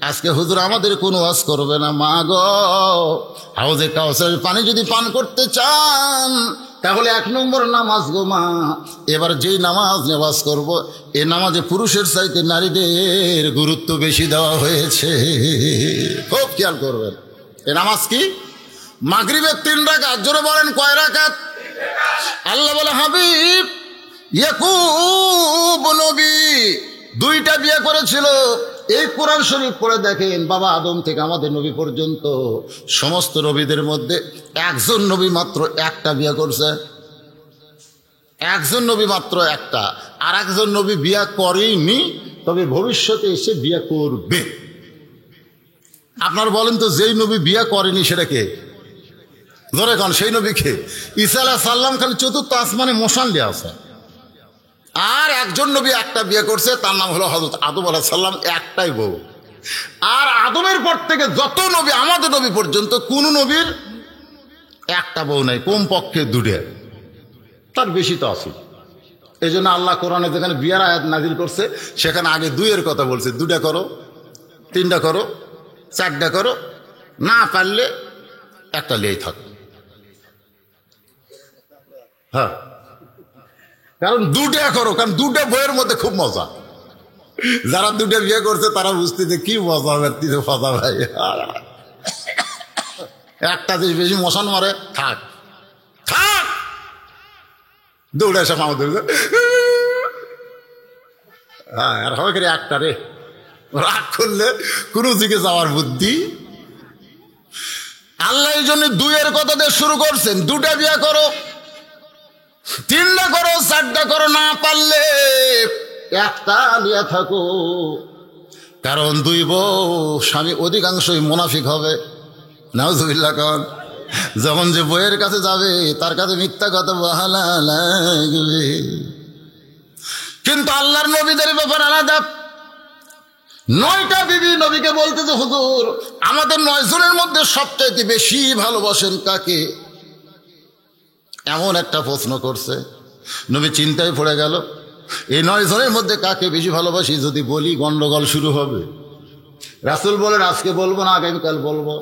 আজকে হুজুর আমাদের কোনো ওয়াজ করবে না। মা গো, হাউজে কাউসারের পানি যদি পান করতে চান তাহলে 1 নম্বর নামাজ গো মা। এবার যেই নামাজ নেওয়াজ করব, এ নামাজে পুরুষের চাইতে নারীদের গুরুত্ব বেশি দেওয়া হয়েছে। খুব খেয়াল করবেন। এ নামাজ কি? মাগরিবের 3 রাকাত। জোরে বলেন কয় রাকাত? আল্লাহ বলে, হাবিব ইয়াকুব নবী 2টা বিয়ে করেছিল। এই কোরআন শরীফ পড়ে দেখেন, বাবা আদম থেকে আমাদের নবী পর্যন্ত সমস্ত নবীদের মধ্যে একজন নবী মাত্র 1টা বিয়ে করছে। একজন নবী মাত্র 1টা। আর একজন নবী বিয়ে করেনি, তবে ভবিষ্যতে এসে বিয়ে করবে। আপনার বলেন তো, যেই নবী বিয়ে করেনি সেটা কে? ধরে কারণ সেই নবীকে ঈসা আলাইহিস সালাম খালি 4র্থ আসমানে মশাল দিয়ে আছে। আর একজন নবী 1টা বিয়ে করছে, তার নাম হলো হযরত আদম আলাইহিস সালাম, 1টাই বউ। আর আদমের পর থেকে যত নবী, আমাদের নবী পর্যন্ত কোন নবীর 1টা বউ নাই, কমপক্ষে 2টা, তার বেশি তো আছে। এই জন্য আল্লাহ কোরআনে যেখানে বিয়ার আয়াত নাজিল করছে সেখানে আগে 2-এর কথা বলছে। 2টা করো, 3টা করো, 4টা করো, না পারলে 1টা লিয়েই থাকো। হ্যাঁ, কারণ 2টা করো, কারণ 2টা বইয়ের মধ্যে খুব মজা। যারা 2টা বিয়ে করছে তারা বুঝতে যে কি মজা ব্যক্তিতে মজা ভাই। 1টা যে বেশি মশান মারে, থাক থাক, দৌড়ে এসে আমাদের হ্যাঁ, আর হবে করে 1টা রে। রাগ করলে কোনো দিকে যাওয়ার বুদ্ধি। আল্লাহ এই জন্য 2-এর কথা দিয়ে শুরু করছেন। 2টা বিয়ে করো, 3টা করো, 4টা করো, না পারলে 1টা নিয়ে থাকো। কারণ 2 বউ স্বামী অধিকাংশই মুনাফিক হবে। নাউজুবিল্লাহ। কারণ যখন যে বইয়ের কাছে যাবে তার কাছে মিথ্যা কথা বলা লাগবে। কিন্তু আল্লাহর নবীদের ব্যাপার আলাদা। 9টা বিবি নবীকে বলতেছে, হুজুর আমাদের 9 জনের মধ্যে সবচাইতে বেশি ভালোবাসেন কাকে? এমন একটা প্রশ্ন করছে। নবী চিন্তায় পড়ে গেল, এই 9 জনের মধ্যে কাকে বেশি ভালোবাসি যদি বলি গন্ডগোল শুরু হবে। রাসূল বলেন, আজকে বলবো না, আগামীকাল বলবো।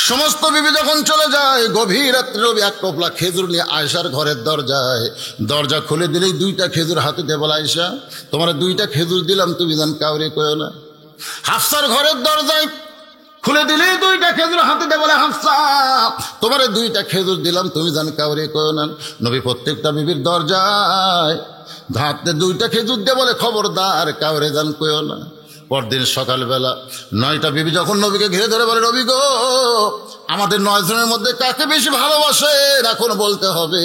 সমস্ত বিবি যখন চলে যায়, গভীর রাত্রে নবী 1 টোপলা খেজুর নিয়ে আয়েশার ঘরের দরজা খুলে দিলেই 2টা খেজুর হাতে দিয়ে বলে, আয়েশা তোমার 2টা খেজুর দিলাম, তুমি জান কাউরে কয়ো না। হাফসার ঘরের দরজায় খুলে দিলেই 2টা খেজুর হাতে দিয়ে বলে, হাফসা তোমার 2টা খেজুর দিলাম, তুমি জান কাউরে কয়ো না। নবী প্রত্যেকটা বিবির দরজায় হাতে 2টা খেজুর দিয়ে বলে, খবরদার কাউরে জান কয়ো না। পরদিন সকালবেলা 9টা বিবি যখন নবীকে ঘিরে ধরে বলে, নবী গো আমাদের 9 জনের মধ্যে কাকে বেশি ভালোবাসেন এখন বলতে হবে।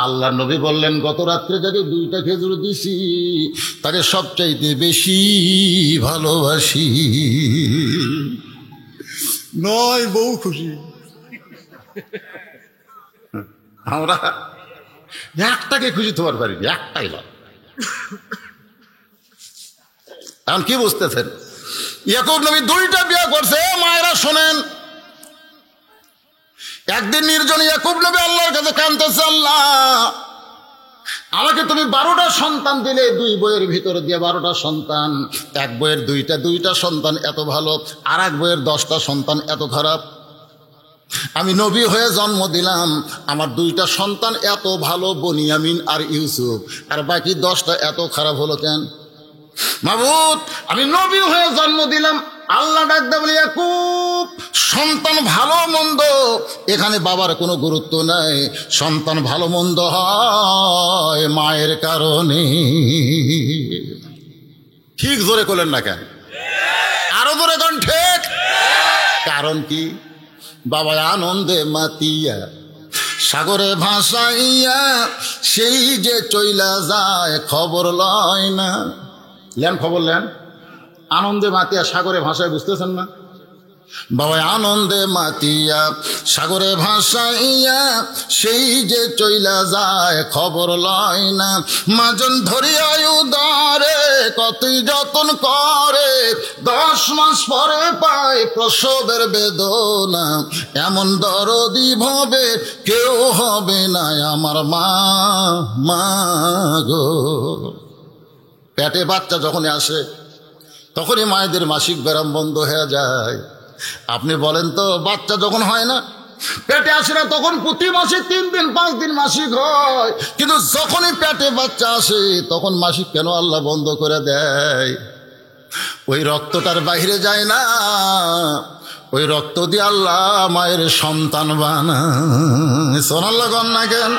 আল্লাহ নবী বললেন, গত রাত্রে যাকে 2টা খেজুর দিছি তাকে সবচাইতে বেশি ভালোবাসি। 9 বউ খুশি। আমরা 1টাকে খুশি তোমার পারিনি, 1টাই না। এখন কি বুঝতেছেন? ইয়াকুব নবী 2টা বিয়ে করছে। মায়েরা শোনেন, একদিন নির্জন ইয়াকুব নবী আল্লাহর কাছে কাঁদতেছে, আল্লাহ আমাকে তুমি 12টা সন্তান দিলে, 2 বইয়ের ভিতর দিয়ে 12টা সন্তান। 1 বইয়ের 2টা সন্তান এত ভালো, আর 1 বইয়ের 10টা সন্তান এত খারাপ। আমি নবী হয়ে জন্ম দিলাম, আমার 2টা সন্তান এত ভালো, বনিয়ামিন আর ইউসুফ, আর বাকি 10টা এত খারাপ হলো কেন? মাবুদ আমি নবী হয়ে জন্ম দিলাম। আল্লাহ ডাকতে বলি, ইয়াকুব সন্তান ভালো মন্দ এখানে বাবার কোনো গুরুত্ব নাই, সন্তান ভালো মন্দ হয় মায়ের কারণে। ঠিক জোরে করলেন না কেন? আরো জোরে কোন ঠিক? কারণ কি? বাবা আনন্দে মাতিয়া সাগরে ভাসাইয়া সেই যে চইলা যায় খবর লয় না। লেন খবর লেন, আনন্দে মাতিয়া সাগরে ভাষায়, বুঝতেছেন না? বাবা আনন্দে মাতিয়া সাগরে ভাসাইয়া সেই যে চইলা যায় খবর লয় না। মাজন ধরিয়া উদারে কতই যতন করে 10 মাস পরে পায় প্রসবের বেদনা। এমন দরদি ভাবে কেউ হবে না আমার মা, মা গো। পেটে বাচ্চা যখন আসে তখনই মায়েদের মাসিক ব্যায়াম বন্ধ হয়ে যায়। আপনি বলেন তো, বাচ্চা যখন হয় না, পেটে আসে না, তখন প্রতি মাসে 3 দিন 5 দিন মাসিক হয়, কিন্তু যখনই পেটে বাচ্চা আসে তখন মাসিক কেন আল্লাহ বন্ধ করে দেয়? ওই রক্তটার বাইরে যায় না, ওই রক্ত দিয়ে আল্লাহ মায়ের সন্তান বানায়। সোনাল্লাহ গণ না কেন?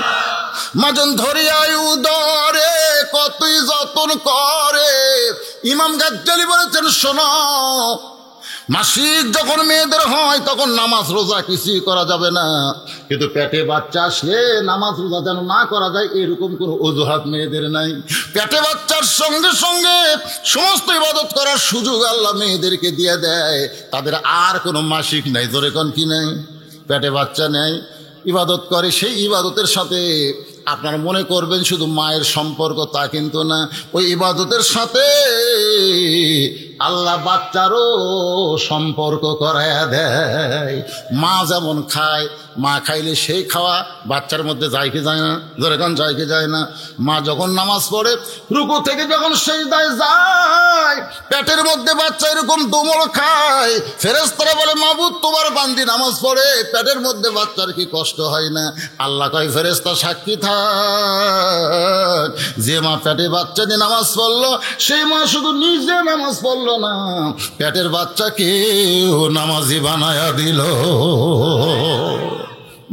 মাজন ধরিয়াই উদরে কতই যতন করে। ইমাম গাজ্জালি বলেছেন, শোনো, মাসিক যখন মেয়েদের হয় তখন নামাজ রোজা কিছুই করা যাবে না, কিন্তু পেটে বাচ্চা আসলে নামাজ রোজা যেন না করা যায় এরকম কোনো অজুহাত মেয়েদের নাই। পেটে বাচ্চার সঙ্গে সঙ্গে সমস্ত ইবাদত করার সুযোগ আল্লাহ মেয়েদেরকে দিয়ে দেয়, তাদের আর কোনো মাসিক নাই। জোরে কোন কি নাই? পেটে বাচ্চা নেয়, ইবাদত করে, সেই ইবাদতের সাথে আপনারা মনে করবেন শুধু মায়ের সম্পর্ক, তা কিন্তু না। ওই ইবাদতের সাথে আল্লাহ বাচ্চারও সম্পর্ক করায়া দেয়। মা যেমন খায়, মা খাইলে সেই খাওয়া বাচ্চার মধ্যে যায় কি যায় না? যেরকম যায় কি যায় না? মা যখন নামাজ পড়ে রুকু থেকে যখন সিজদায় যায়, পেটের মধ্যে বাচ্চা এরকম দোমল খায়। ফেরেশতারা বলে, মাবুদ তোমার বান্দি নামাজ পড়ে, পেটের মধ্যে বাচ্চার কি কষ্ট হয় না? আল্লাহ কয়, ফেরেশতা সাক্ষী থাক, যে মা পেটে বাচ্চা দিয়ে নামাজ পড়লো, সেই মা শুধু নিজে নামাজ পড়লো না, পেটের বাচ্চাকেও নামাজি বানায়া দিল।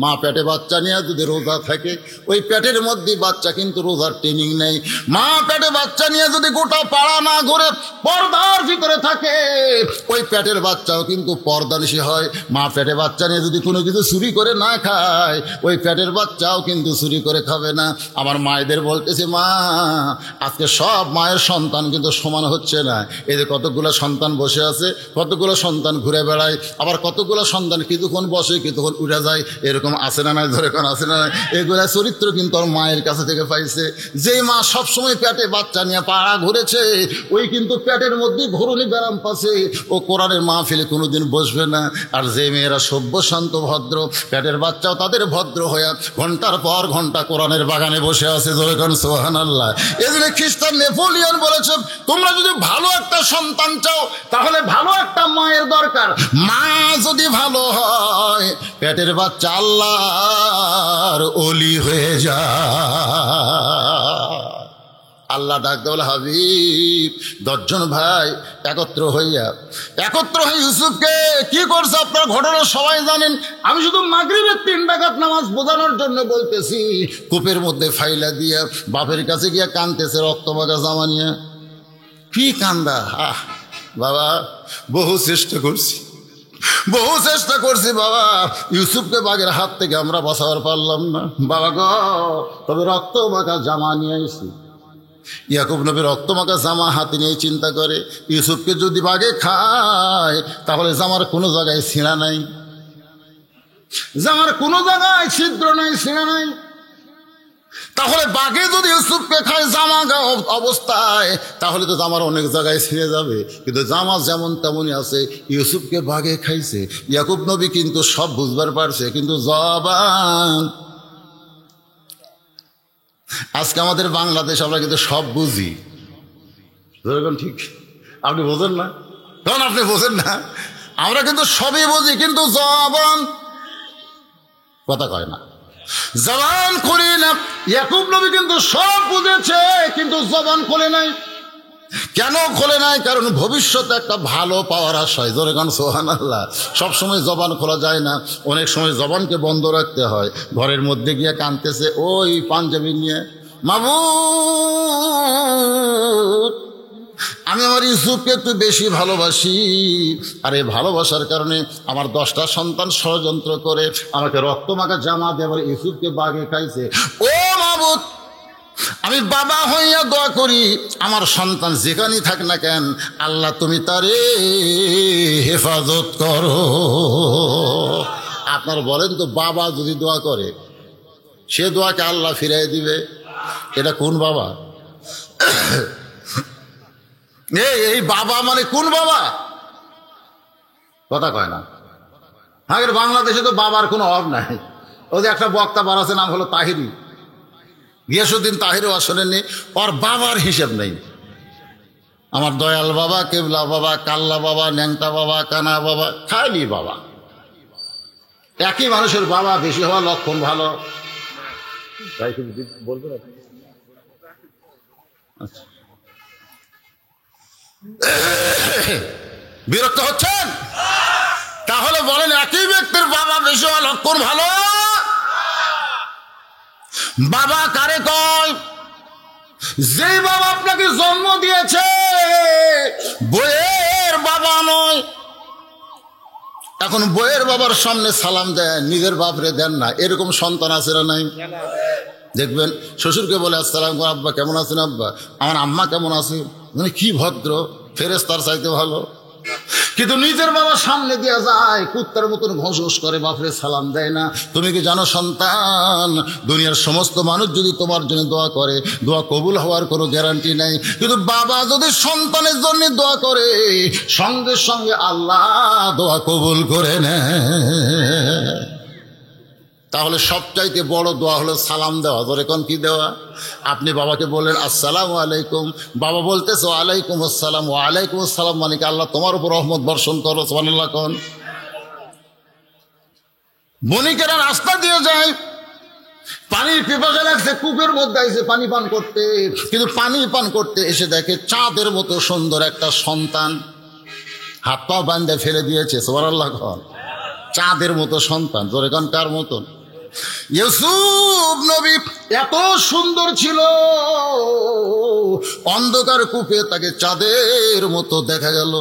মা পেটে বাচ্চা নিয়ে যদি রোজা থাকে, ওই পেটের মধ্যে বাচ্চা কিন্তু রোজার ট্রেনিং নেই। মা পেটে বাচ্চা নিয়ে যদি গোটা পাড়া না ঘুরে পর্দার ভিতরে থাকে, ওই পেটের বাচ্চাও কিন্তু পর্দানিশী হয়। মা পেটে বাচ্চা নিয়ে যদি কোনো কিছু চুরি করে না খায়, ওই পেটের বাচ্চাও কিন্তু চুরি করে খাবে না। আমার মায়েদের বলতেছে, মা আজকে সব মায়ের সন্তান কিন্তু সমান হচ্ছে না। এই যে কতগুলো সন্তান বসে আছে, কতগুলো সন্তান ঘুরে বেড়ায়, আবার কতগুলো সন্তান কিছুক্ষণ বসে কিছুক্ষণ উঠে যায়, এরকম আছে না নাই? ধরে কোন আছে না নাই? এগুলা চরিত্র কিন্তু ওর মায়ের কাছে থেকে পাইছে। যেই মা সবসময় পেটে বাচ্চা নিয়ে পাড়া ঘুরেছে, ওই কিন্তু পেটের মধ্যে ঘুরুনি ব্যারাম পাচ্ছে, ও কোরআনের মাহফিলে কোনোদিন বসবে না। আর যে মেয়েরা সভ্য শান্ত ভদ্র, পেটের বাচ্চাও তাদের ভদ্র হয়ে ঘন্টার পর ঘন্টা কোরআনের বাগানে বসে আছে। জোরে কোন সুবহানাল্লাহ। এজন্য খ্রিস্টান নেপোলিয়ন বলেছে, তোমরা যদি ভালো একটা সন্তান চাও তাহলে ভালো একটা মায়ের দরকার। মা যদি ভালো হয়, পেটের বাচ্চা আল্লাহর ওলি হয়ে যায়। আল্লাহ ডাকতে বলে, হাবিব 10 জন ভাই একত্র হয়ে ইউসুফকে কি করছে আপনার ঘটনা সবাই জানেন। আমি শুধু মাগরিবের 3 রাকাত নামাজ বোঝানোর জন্য বলতেছি। কূপের মধ্যে ফাইলা দিয়া বাপের কাছে গিয়া কানতেছে রক্তমাখা জামা নিয়ে। কি কান্দা! বাবা বহু চেষ্টা করছি বাবা, ইউসুফকে বাঘের হাত থেকে আমরা বাঁচাবার পারলাম না বাবা গো। তবে রক্তমাখা জামা নিয়ে আইছি। ইয়াকুব নবী রক্তমাখা জামা হাতে নিয়ে চিন্তা করে, ইউসুফকে যদি বাঘে খায় তাহলে জামার কোনো জায়গায় ছিঁড়া নাই, জামার কোনো জায়গায় ছিদ্র নাই, ছিঁড়া নাই। তাহলে বাঘে যদি ইউসুফকে খায় জামা অবস্থায়, তাহলে তো জামার অনেক জায়গায় ছিঁড়ে যাবে। কিন্তু জামা যেমন তেমনই আছে। ইউসুফকে বাঘে খাইছে। ইয়াকুব নবী কিন্তু সব বুঝবার পারছে, কিন্তু জবান। আজকে আমাদের বাংলাদেশ আমরা কিন্তু সব বুঝি, ঠিক? আপনি বোঝেন না? তখন আপনি বোঝেন না, আমরা কিন্তু সবই বুঝি, কিন্তু জবান কথা কয় না, জবান খুলি না। ইয়াকুব নবী কিন্তু সব বুঝেছে, কিন্তু জবান খোলে নাই। কেন খোলে নাই? কারণ ভবিষ্যতে একটা ভালো পাওয়ার আশায়। জোরে গান সুবহানাল্লাহ। সবসময় জবান খোলা যায় না, অনেক সময় জবানকে বন্ধ রাখতে হয়। ঘরের মধ্যে গিয়ে কাঁদতেছে ওই পাঞ্জাবি নিয়ে, মাবুদ আমি আমার ইউসুফকে একটু বেশি ভালোবাসি, আর এই ভালোবাসার কারণে আমার 10টা সন্তান ষড়যন্ত্র করে আমাকে রক্তমাখা জামা দিয়ে আবার ইউসুফকে বাঘে খাইছে। ও মাবুদ আমি বাবা হইয়া দোয়া করি আমার সন্তান যেখানেই থাক না কেন, আল্লাহ তুমি তারে হেফাজত করো। আপনার বলেন তো, বাবা যদি দোয়া করে সে দোয়াকে আল্লাহ ফিরাই দিবে, এটা কোন বাবা? এই বাবা মানে কোন বাবা? কথা কয় না। আগের বাংলাদেশে তো বাবার কোনো অভাব নাই। ওদের একটা বক্তা বাড়াছে, নাম হলো তাহিরি, গিয়াসুদ্দিন তাহিরও শোনেননি, ওর বাবার হিসেব নেই। আমার দয়াল বাবা, কেবলা বাবা, কাল্লা বাবা, ন্যাংটা বাবা, কানা বাবা, খাইলি বাবা। একই মানুষের বাবা, বেশি হওয়া লক্ষণ ভালো। বলবেন বিরক্ত হচ্ছেন? তাহলে বলেন, একই ব্যক্তির বাবা বেশি হওয়া লক্ষণ ভালো? বাবা কারে কয়? যে বাবা আপনাকে জন্ম দিয়েছে, বইয়ের বাবা নয়। এখন বইয়ের বাবার সামনে সালাম দেয়, নিজের বাপরে দেন না, এরকম সন্তান আছে না নাই? দেখবেন শ্বশুরকে বলে আসসালাম আব্বা কেমন আছেন আব্বা, আমার আম্মা কেমন আছে, মানে কি ভদ্র, ফেরেশতার চাইতে ভালো। কিন্তু নিজের বাবা সামনে দিয়ে যায়, কুত্তার মতন ঘোষ করে, বাপরে সালাম দেয় না। তুমি কি জানো সন্তান, দুনিয়ার সমস্ত মানুষ যদি তোমার জন্য দোয়া করে, দোয়া কবুল হওয়ার কোনো গ্যারান্টি নাই, কিন্তু বাবা যদি সন্তানের জন্য দোয়া করে, সঙ্গে সঙ্গে আল্লাহ দোয়া কবুল করে নেয়। তাহলে সবচাইতে বড় দোয়া হলো সালাম দেওয়া। ধরে কোন কি দেওয়া? আপনি বাবাকে বললেন আসসালামু আলাইকুম, বাবা বলতেছে ওয়ালাইকুম আসসালাম। ওয়ালাইকুম আসসালাম মানে কি আল্লাহ তোমার উপর রহমত বর্ষণ করো, সুবহানাল্লাহ কোন। বণিকেরা রাস্তা দিয়ে যায়, পানির পিপাসা লাগছে, কূপের মধ্যে এসে পানি পান করতে, কিন্তু পানি পান করতে এসে দেখে চাঁদের মতো সুন্দর একটা সন্তান হাত পা বান্ধে ফেলে দিয়েছে, সুবহানাল্লাহ কোন। চাঁদের মতো সন্তান, ধরে কোন কার মতন? ইউসুফ নবী এত সুন্দর ছিল, অন্ধকার কূপে তাকে চাঁদের মতো দেখা গেল।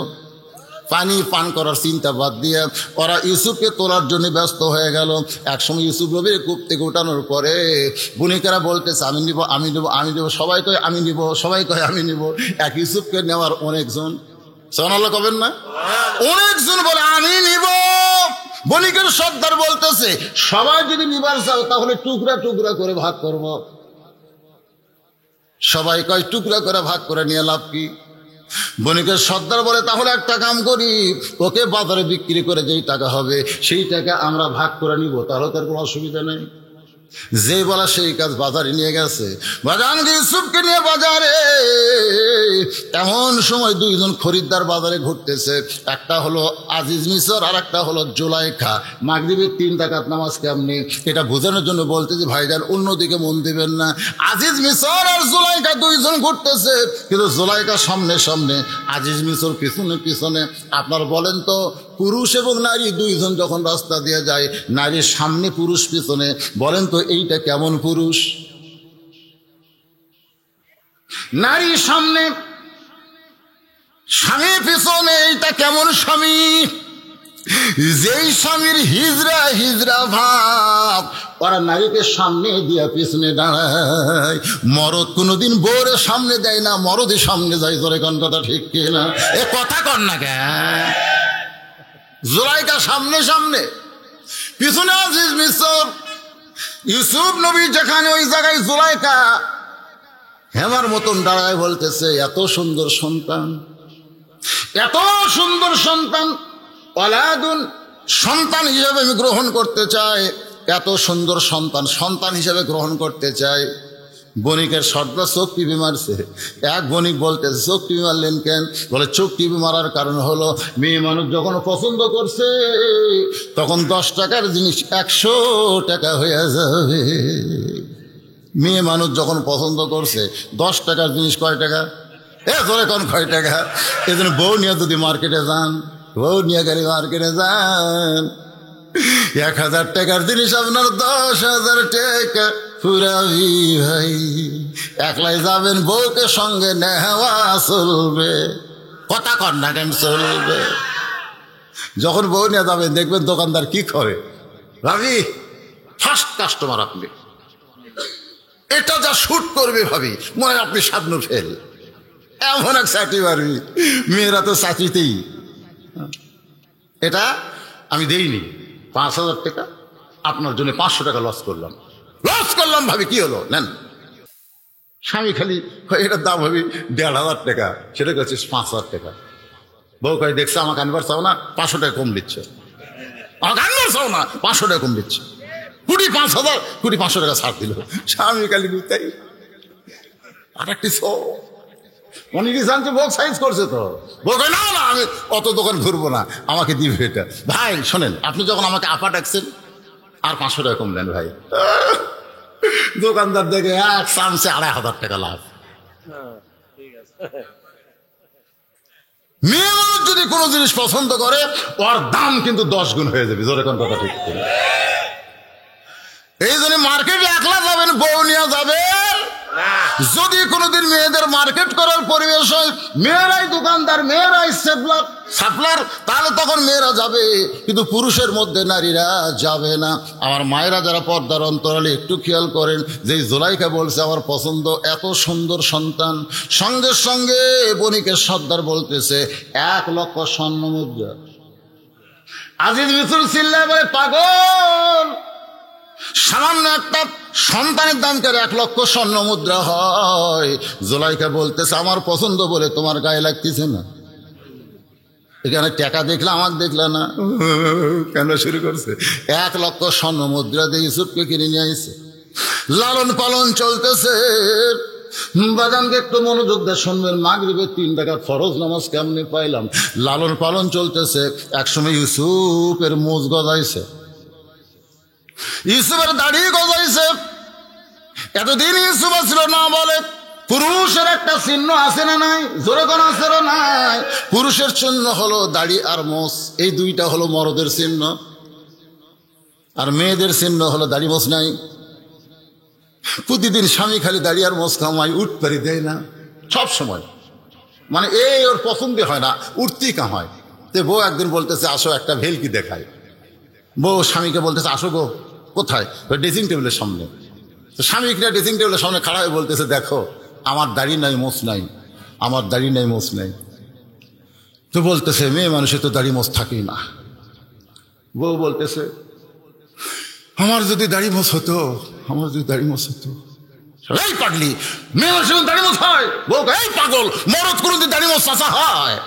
পানি পান করার চিন্তা বাদ দিয়ে ওরা ইউসুফকে তোলার জন্য ব্যস্ত হয়ে গেল। একসময় ইউসুফ নবীর কূপ থেকে উঠানোর পরে বণিকেরা বলতেছে আমি নিব, আমি নিব, আমি নিব, সবাই কয় আমি নিব, সবাই কয় আমি নিব। এক ইউসুফকে নেওয়ার অনেকজন, সুবহানাল্লাহ কবেন না? অনেকজন বলে আমি নিব। বণিকের সর্দার বলতেছে সবাই যদি নিবার চাও তাহলে টুকরা টুকরা করে ভাগ করব। সবাই কয় টুকরা করে ভাগ করে নিয়ে লাভ কি? বণিকের সর্দার বলে তাহলে একটা কাম করি, ওকে বাজারে বিক্রি করে যেই টাকা হবে সেই টাকা আমরা ভাগ করে নিব, তাহলে তার কোনো অসুবিধা নেই। যে বলা সেই কাজ, বাজারে নিয়ে গেছে। বাজান ইউসুফকে নিয়ে বাজারে, এমন সময় দুইজন খরিদ্দার বাজারে ঘুরতেছে। একটা হলো আজিজ মিসর আর একটা হলো জুলাইখা। মাগরিবের 3 রাকাত নামাজ কেমনি এটা বোঝানোর জন্য বলতেছি ভাইজান অন্যদিকে মন দিবেন না। আজিজ মিসর আর জুলাইখা দুইজন ঘুরতেছে, কিন্তু জুলাইখা সামনে সামনে, আজিজ মিসর পিছনে পিছনে। আপনার বলেন তো, পুরুষ এবং নারী দুইজন যখন রাস্তা দিয়ে যায়, নারীর সামনে পুরুষ পিছনে, বলেন তো এইটা কেমন পুরুষ? নারী সামনে, স্বামী পিছনে, এইটা কেমন স্বামী? যেই স্বামীর হিজরা হিজরা ভাব, ওরা নারীকে সামনে দিয়া পিছনে দাঁড়ায়। মরদ কোনোদিন বউরে সামনে দেয় না, মরদই সামনে যায়। ধরে কোন কথা ঠিক কিনা? এ কথা কন না কে? জুলাইখা সামনে সামনে, পিছনে আজিজ মিসর। ইউসুফ নবী যেখানে, ওই জায়গায় জুলাইখা হেমার মতন দাঁড়ায় বলতেছে এত সুন্দর সন্তান, এত সুন্দর সন্তান, ওয়ালাদুন, সন্তান হিসেবে আমি গ্রহণ করতে চাই, এত সুন্দর সন্তান সন্তান হিসেবে গ্রহণ করতে চাই। বণিকের সর্দার চোখ টিপি মারছে। এক বণিক বলতেছে চোখ টিপি মারলেন কেন? বলে চোখ টিপি মারার কারণ হলো মেয়ে মানুষ যখন পছন্দ করছে তখন 10 টাকার জিনিস 100 টাকা হয়ে যাবে। মেয়ে মানুষ যখন পছন্দ করছে 10 টাকার জিনিস কয় টাকা? ধরে কোন কয় টাকা? এই জন্য বউ নিয়ে যদি মার্কেটে যান, বউ নিয়ে গাড়ি মার্কেটে যান, 1000 টাকার জিনিস আপনার 10,000 টাকা পুরাবি ভাই। একলাই যাবেন, বউকে সঙ্গে নেওয়া চলবে, কথা কন না কেন চলবে? যখন বউ নিয়ে যাবেন দেখবেন দোকানদার কি করে, ভাবি ফার্স্ট কাস্টমার আপনি, এটা যা শুট করবে ভাবি মনে হয় আপনি স্বপ্ন ফেল, এমন এক চাকরি পারবি। মেয়েরা তো চাকরিতেই। এটা আমি দেইনি 5,000 টাকা, আপনার জন্য 500 টাকা লস করলাম ভাবি, কি হলো নেন। স্বামী খালি এটার দাম ভাবি 1,500 টাকা, সেটা হচ্ছে 5,000 টাকা। বউ কয় দেখছে আমাকে আনবার চাও না, 500 টাকা কম দিচ্ছে, আমাকে আনবার চাও না 500 টাকা কম দিচ্ছে, 5,000 500 টাকা ছাড় দিল। স্বামী খালি তাই আর একটি অনেকে জানছে বউ সাইজ করছে, তো বউ কয় না না আমি অত দোকান ঘুরবো না, আমাকে দিবে এটা। ভাই শোনেন, আপনি যখন আমাকে আপা ডাকছেন আর 500 টাকা কম দেন ভাই। দোকানদার দেখে এক চান্সে 2,500 টাকা লাভ। মেয়ে মানুষ যদি কোনো জিনিস পছন্দ করে ওর দাম কিন্তু 10 গুণ হয়ে যাবে, জোরে কোন কথা ঠিক। এই জন্য মার্কেটে একলা যাবেন, বউ নিয়ে যাবেন। যদি কোনোদিন মেয়েদের মার্কেট করার পরিবেশ হয়, মেয়েরাই দোকানদার, মেয়েরাই সাপ্লার, তাহলে তখন মেয়েরা যাবে, কিন্তু পুরুষের মধ্যে নারীরা যাবে না। আমার মায়েরা যারা পর্দার অন্তরালে একটু খেয়াল করেন, যে জোলাইকা বলছে আমার পছন্দ এত সুন্দর সন্তান, সঙ্গে সঙ্গে বণিকের সর্দার বলতেছে 1 লক্ষ স্বর্ণ মুদ্রা। আজিজ মিসুল চিল্লায় বলে পাগল, সামান্য একটা সন্তানের দাম করে 1 লক্ষ স্বর্ণ মুদ্রা হয়। জোলাইকা বলতেছে আমার পছন্দ বলে তোমার গায়ে লাগতেছে না, এখানে টাকা দেখলে আমাকে দেখলে না, কেন শুরু করছে। 1 লক্ষ স্বর্ণ মুদ্রা দিয়ে ইউসুফকে কিনে নিয়ে আসছে। লালন পালন চলতেছে। বাজানকে একটু মনোযোগ দিয়ে শুনবেন, মাগরিবের 3 টাকা ফরজ নামাজ কেমনে পাইলাম। লালন পালন চলতেছে। একসময় ইউসুফের মোজ গজাইছে, ইউসুফের দাড়ি গজাইছে। এতদিন ইউসুফ ছিল না বলে পুরুষের একটা চিহ্ন আছে না নাই, জোরে কোন আছে না নাই। পুরুষের চিহ্ন হলো দাড়ি আর মোষ, এই দুইটা হলো মরদের চিহ্ন। আর মেয়েদের চিহ্ন হলো দাড়ি মোষ নাই। প্রতিদিন স্বামী খালি দাড়ি আর মোষ কামাই, উঠ পারি দেয় না সব সময়, মানে এই ওর পছন্দ হয় না, উঠতেই কামায়। তো বউ একদিন বলতেছে আসো একটা ভেলকি দেখায়। বউ স্বামীকে বলতেছে আসো গো। কোথায়? ড্রেসিং টেবিলের সামনে। তো স্বামীকে ড্রেসিং টেবিলের সামনে খাড়া হয়ে বলতেছে দেখো আমার দাড়ি নাই মোষ নাই, আমার দাড়ি নাই মোষ নাই। তো বলতেছে মেয়ে মানুষের তো দাড়ি মোষ থাকেই না। বউ বলতেছে আমার যদি দাড়ি মোষ হতো, আমার যদি দাড়ি মোষ হতো। এই পাগলি, মেয়ে মানুষের দাড়ি মোষ হয়? বউ এই পাগল, মরদ কোনদিন দাড়ি মোষ চাষা হয়?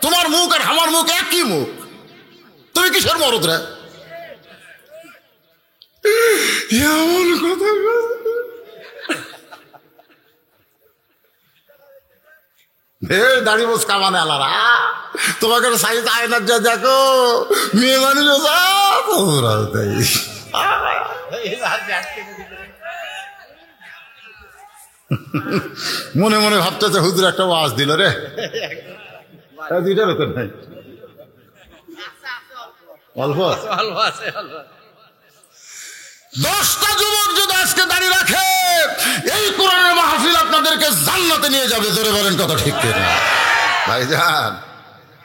তোমার মুখ আর আমার মুখ একই মুখ, তুমি কিসের মরদ রে? এমন কথা দাড়ি মোষ কামানে আলারা। তোমাকে সাইজ আয়নার যা দেখো, মেয়ে মানুষ মনে মনে ভাবতেছে হুজুর একটা ওয়াজ দিল রে, দুইটার তো নাই, অল্প 10টা যুবক যদি আজকে দাঁড়িয়ে রাখে, এই কোরআনের মাহফিল আপনাদেরকে জান্নাতে নিয়ে যাবে। জোরে বলেন কথা ঠিক কিনা? ভাইজান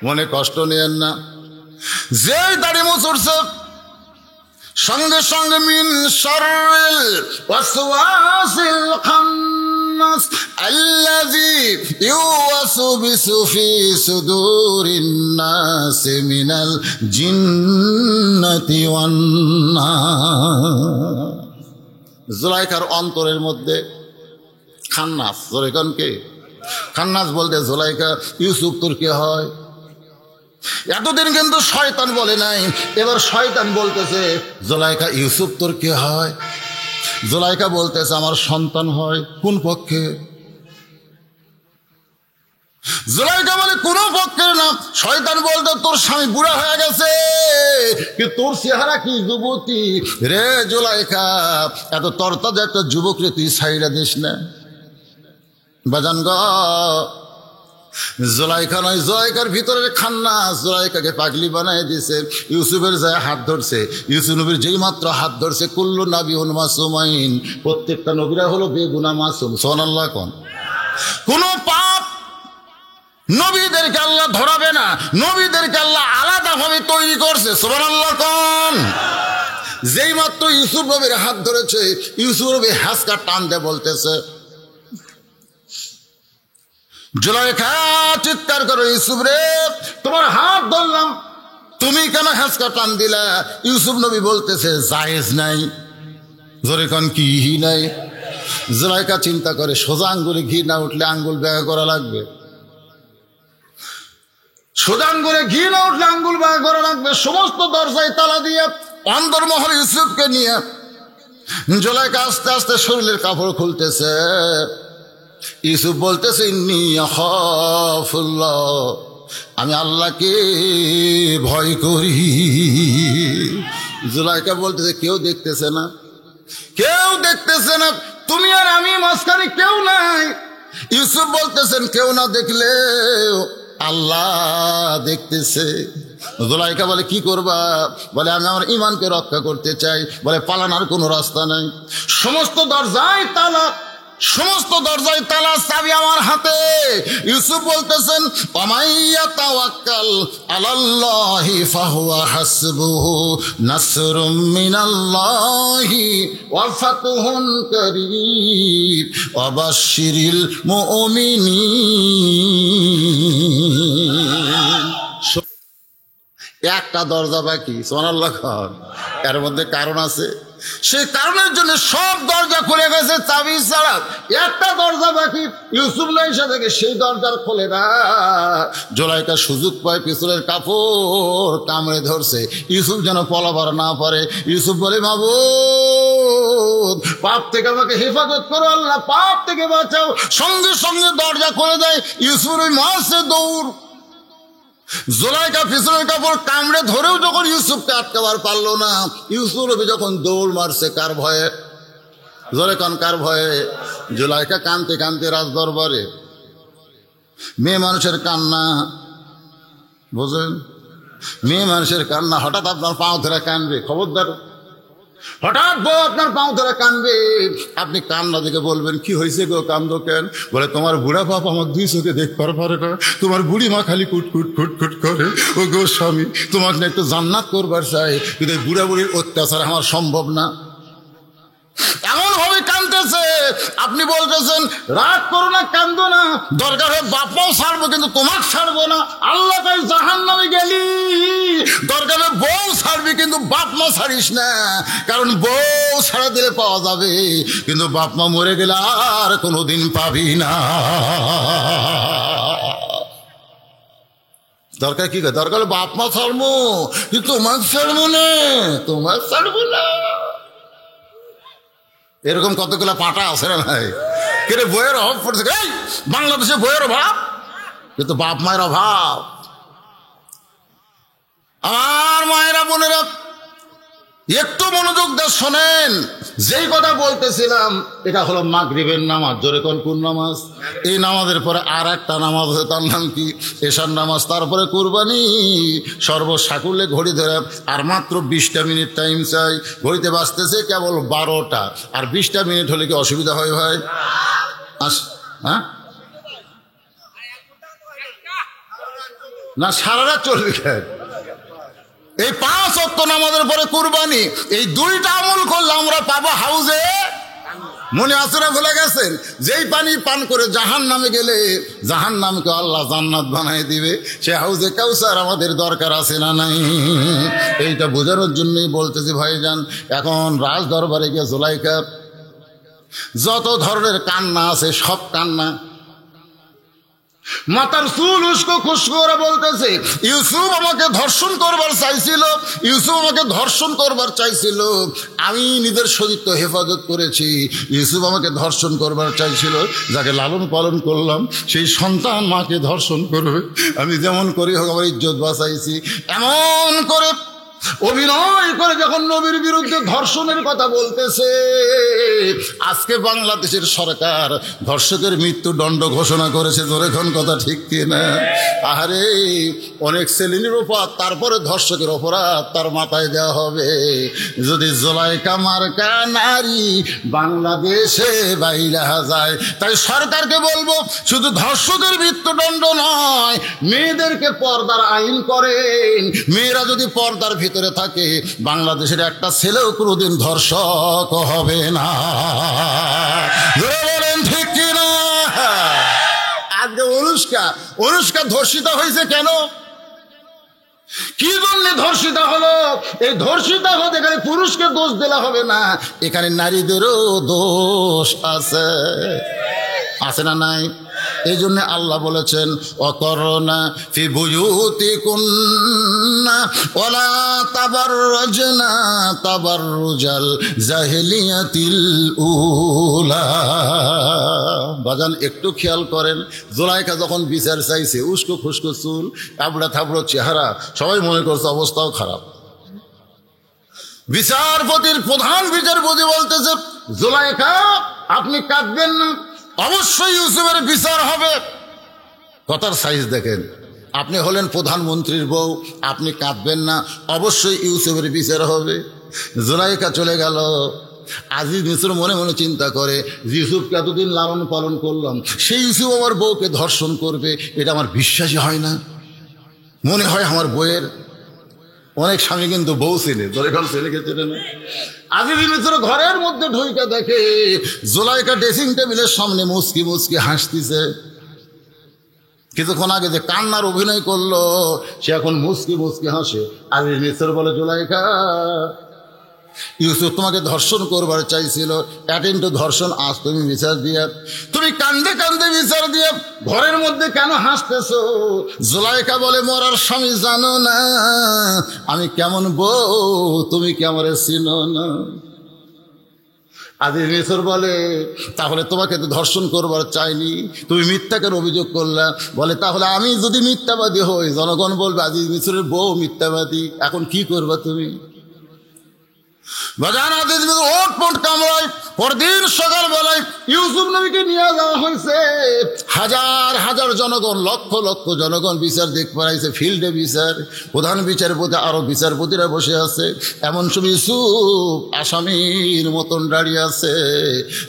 মনে কষ্ট নিয়েন না। যেই দাড়ি মোছ উঠছে সঙ্গে সঙ্গে মিন শাররিল ওয়াসওয়াসিল খান্নাস আল্লাযী ইউওয়াসবিসু ফি সুদুরিন নাস মিনাল জিন্নাতি ওয়ান নাস। জুলাইখার অন্তরের মধ্যে খান্নাস, জোরেগণ কে? খান্নাস বলতে জুলাইখা ইউসুফ তোর কে হয়? এতদিন কিন্তু শয়তান বলে নাই, এবার শয়তান বলতেছে জুলাইখা ইউসুফ তোর কে হয়? জুলাইখা বলতেছে আমার সন্তান হয়। কোন পক্ষে? জুলাইখা বলে কোন পক্ষে না। শয়তান বলতে তোর স্বামী বুড়া হয়ে গেছে, তোর চেহারা কি যুবতী রে জুলাইখা, এত তরতাজা একটা যুবক রে তুই সাইরা দিস না। বাজান গ জুলাইখা নয়, জুলাইখার ভিতরের খান্নাস জুলাইখাকে পাগলি বানাই দিছে। ইউসুফের যায় হাত ধরছে, ইউসুফ নবীর যেই মাত্র হাত ধরছে, কুল্লু নাবিউন মাসুমাইন, প্রত্যেকটা নবীরা হলো বেগুনা মাসুম। সুবহানাল্লাহ কোন? কোন পাপ নবীদেরকে আল্লাহ ধরাবে না, নবীদেরকে আল্লাহ আলাদা ভাবে তৈরি করছে। সুবহানাল্লাহ কোন? যেই মাত্র ইউসুফ নবীর হাত ধরেছে, ইউসুফ নবী হ্যাঁচকা টান দিয়ে বলতেছে, জুলাইখা চিৎকার করো, ইউসুফ রে তোমার হাত ধরলাম, তুমি কেন হ্যাঁচকা টান দিলা? ইউসুফ নবী বলতেছে জায়েজ নাই। জোরে কোন কি নাই? জুলাইখা চিন্তা করে সোজা আঙ্গুলে ঘি না উঠলে আঙ্গুল ব্যাগা করা লাগবে, সোজা আঙ্গুলে ঘি না উঠলে আঙ্গুল ব্যাগা করা লাগবে। সমস্ত দরজায় তালা দিয়ে অন্দরমহল ইউসুফকে নিয়ে জুলাইখা আস্তে আস্তে শরীরের কাপড় খুলতেছে। ইউসুফ বলতেছে ইন্নী আখাফুল্লাহ, আমি আল্লাহকে ভয় করি। জুলাইখা বলতেছে কেউ দেখতেছে না, কেউ দেখতেছে না, তুমি আর আমি মাঝখানে কেউ নাই। ইউসুফ বলতেছেন কেউ না দেখলে আল্লাহ দেখতেছে। জুলাইখা বলে কি করবা? বলে আমি আমার ঈমানকে রক্ষা করতে চাই। বলে পালানোর কোনো রাস্তা নাই, সমস্ত দরজায় তালা, সমস্ত দরজায় তালা, চাবি আমার হাতে। ইউসুফ বলতেছেন ওমাইয়া তাওয়াক্কাল আলাল্লাহি ফাহুয়া হাসবুহু নাসরুম মিনাল্লাহি ওয়া ফাতহুন কারীব ওয়া বাশশিরিল মুমিনিন। একটা দরজা বাকি, সুবহানাল্লাহ। এর মধ্যে কারণ আছে, সেই কারণের জন্য সব দরজা খুলে গেছে চাবি ছাড়া। একটা দরজা বাকি, ইউসুফ লাইসা থেকে সেই দরজার খোলে না। জুলাইখা সুযোগ পায়, পিছনের কাপড় কামড়ে ধরছে, ইউসুফ যেন পলাবার না পারে। ইউসুফ বলে মাবুদ পাপ থেকে আমাকে হেফাজত করো, আল্লাহ পাপ থেকে বাঁচাও। সঙ্গে সঙ্গে দরজা খুলে দেয়। ইউসুফের ওই মাসে দৌড়। জুলাইখা পিছনের কাপড় কামড়ে ধরেও যখন ইউসুফকে আটকাবার পারলো না, ইউসুফ নবী যখন দৌড় মারছে কার ভয়ে? জোরে কান কার ভয়ে? জুলাইখা কানতে কানতে রাজ দরবারে। মেয়ে মানুষের কান্না বোঝেন, মেয়ে মানুষের কান্না। হঠাৎ আপনার পাও ধরে কানবে, খবরদার। হঠাৎ বউ আপনার পাও ধরে কানবে, আপনি কান্না দেখে বলবেন কি হয়েছে গো, কান্দো কেন? বলে তোমার বুড়া বাপ আমার দুই চোখে দেখবার পারে না, তোমার বুড়ি মা খালি কুটকুট কুটকুট করে। ও গো স্বামী, তোমাকে একটু জান্নাত করবার চাই, কিন্তু এই বুড়া বুড়ির অত্যাচার আমার সম্ভব না। এমন ভাবে কাঁদতেছে, আপনি বলতেছেন রাগ করো না, কান্দো না, দরকার হয় বাপাও ছাড়বো কিন্তু তোমাকে ছাড়বো না। আল্লাহ তাই জাহান্নামে গেলি, দরকার হয় বউ ছাড়বি কিন্তু বাপ মা ছাড়িস না, কারণ বউ ছাড়া দিলে পাওয়া যাবে, কিন্তু বাপ মা মরে গেলে আর কোনোদিন পাবি না। দরকার কি? দরকার বাপ মা ছাড়বো কিন্তু তোমার ছাড়বো না, তোমার ছাড়বো না। এরকম কতগুলো পাটা আছে না ভাই? কিন্তু বইয়ের অভাব পড়ছে, বাংলাদেশে বইয়ের অভাব, কিন্তু বাপ মায়ের অভাব। আমার মায়েরা বোনেরা একটু মনোযোগ দিয়ে শোনেন, যেই কথা বলতেছিলাম এটা হলো মাগরিবের নামাজ। জোরে কোন কোন নামাজ? এই নামাজের পরে আর একটা নামাজ আছে, তার নাম কি? এশার নামাজ। তারপরে কুরবানি। সর্বসাকুল্যে ঘড়ি ধরে আর মাত্র 20টা মিনিট টাইম চাই। ঘড়িতে বাঁচতেছে কেবল 12টা, আর 20টা মিনিট হলে কি অসুবিধা হয় ভাই? হ্যাঁ না, সারা রাত চলবে। এই 5 ওয়াক্ত নামাজের পরে কুরবানি, এই 2টা আমল করলে আমরা পাবো হাউজে। মনে আছে না, ভুলে গেছেন? যেই পানি পান করে জাহান্নামে গেলে জাহান্নামকে আল্লাহ জান্নাত বানাই দিবে, সে হাউজে কাউসার আমাদের দরকার আছে না নাই? এইটা বোঝানোর জন্যই বলতেছি ভাইজান। এখন রাজ দরবারে গিয়ে জুলাইখা যত ধরনের কান্না আছে সব কান্না, মাথার চুল উস্কো খুস্কো করে বলতেছে ইউসুফ আমাকে ধর্ষণ করবার চাইছিল, ইউসুফ আমাকে ধর্ষণ করবার চাইছিল, আমি নিজের সতীত্ব হেফাজত করেছি, ইউসুফ আমাকে ধর্ষণ করবার চাইছিল, যাকে লালন পালন করলাম সেই সন্তান মাকে ধর্ষণ করবে, আমি যেমন করি হোক আমার ইজ্জত বাঁচাইছি। এমন করে অভিনয় করে যখন নবীর বিরুদ্ধে ধর্ষণের কথা বলতেছে, আজকে বাংলাদেশের সরকার ধর্ষকের মৃত্যুদণ্ড ঘোষণা করেছে। ধরেখন কথা ঠিক কিনা? আরে অনেক শ্রেণীর অপরাধ, তারপরে ধর্ষকের অপরাধ তার মাথায় দেওয়া হবে। যদি জুলাইখা মার্কা নারী বাংলাদেশে বাইরা যায়, তাই সরকারকে বলবো শুধু ধর্ষকের মৃত্যুদণ্ড নয়, মেয়েদেরকে পর্দার আইন করেন। মেয়েরা যদি পর্দার ভিতরে ভিতরে থাকে, বাংলাদেশের একটা ছেলেও কোনোদিন ধর্ষক হবে না। বলেন ঠিক কিনা? আজকে অনুষ্কা ধর্ষিতা হয়েছে কেন? কি জন্য ধর্ষিতা হলো? এই ধর্ষিতা হতে এখানে পুরুষকে দোষ দিলে হবে না, এখানে নারীদেরও দোষ আছে, আছে না নাই? এই জন্য আল্লাহ বলেছেন অকরনা ফি বুয়ুতিকুন্না ওয়ালা তাবাররাজনা তাবাররুজাল জাহিলিয়াতিল উলা। বাজান একটু খেয়াল করেন, জুলাইখা যখন বিচার চাইছে, উস্কো খুস্কো চুল, তাবড়া থাবড়ো চেহারা, সবাই মনে করছে অবস্থাও খারাপ। বিচারপতির প্রধান বিচারপতি বলতেছে, জুলাইখা আপনি কাঁদবেন না, অবশ্যই ইউসুফের বিচার হবে। কথার সাইজ দেখেন, আপনি হলেন প্রধানমন্ত্রীর বউ, আপনি কাঁদবেন না, অবশ্যই ইউসুফের বিচার হবে। জুলাইখা চলে গেল। আজিজ মিসর মনে মনে চিন্তা করে, ইউসুফকে এতদিন লালন পালন করলাম, সেই ইউসুফ আমার বউকে ধর্ষণ করবে, এটা আমার বিশ্বাসই হয় না। মনে হয় আমার বউয়ের অনেক স্বামী কিন্তু বউ ছেলে দরেখান ছেলেকে চেনে না। আজিজ মিসর ঘরের মধ্যে ঢুইকা দেখে জুলাইখা ড্রেসিং টেবিলের সামনে মুচকি মুচকি হাসতেছে। কিছুক্ষণ আগে যে কান্নার অভিনয় করলো, সে এখন মুচকি মুচকি হাসে। আজিজ মিসর বলে, জুলাইখা ইউসুফ তোমাকে ধর্ষণ করবার চাইছিল, অ্যাটেন্ড টু ধর্ষণ, আজ তুমি বিচার দিয়া, তুমি কান্দে কান্দে বিচার দিয়া ঘরের মধ্যে কেন হাসতেছো? জুলাইখা বলে, মরার স্বামী জানো না আমি কেমন বউ, তুমি কি আমারে চিনো না? আজিজ মিসর বলে, তাহলে তোমাকে তো ধর্ষণ করবার চাইনি, তুমি মিথ্যাকের অভিযোগ করলা। বলে, তাহলে আমি যদি মিথ্যাবাদী হই, জনগণ বলবে আজিজ মিসরের বউ মিথ্যাবাদী, এখন কি করবা তুমি? পরদিন সকালবেলায় ইউসুফ নবীকে নিয়ে যাওয়া হয়েছে। হাজার হাজার জনগণ, লক্ষ লক্ষ জনগণ বিচার দেখতে পাইছে, ফিল্ডে বিচার। প্রধান বিচারপতি আরো বিচারপতিরা বসে আছে। এমন সময় ইউসুফ আসামির মতন দাঁড়িয়ে আছে।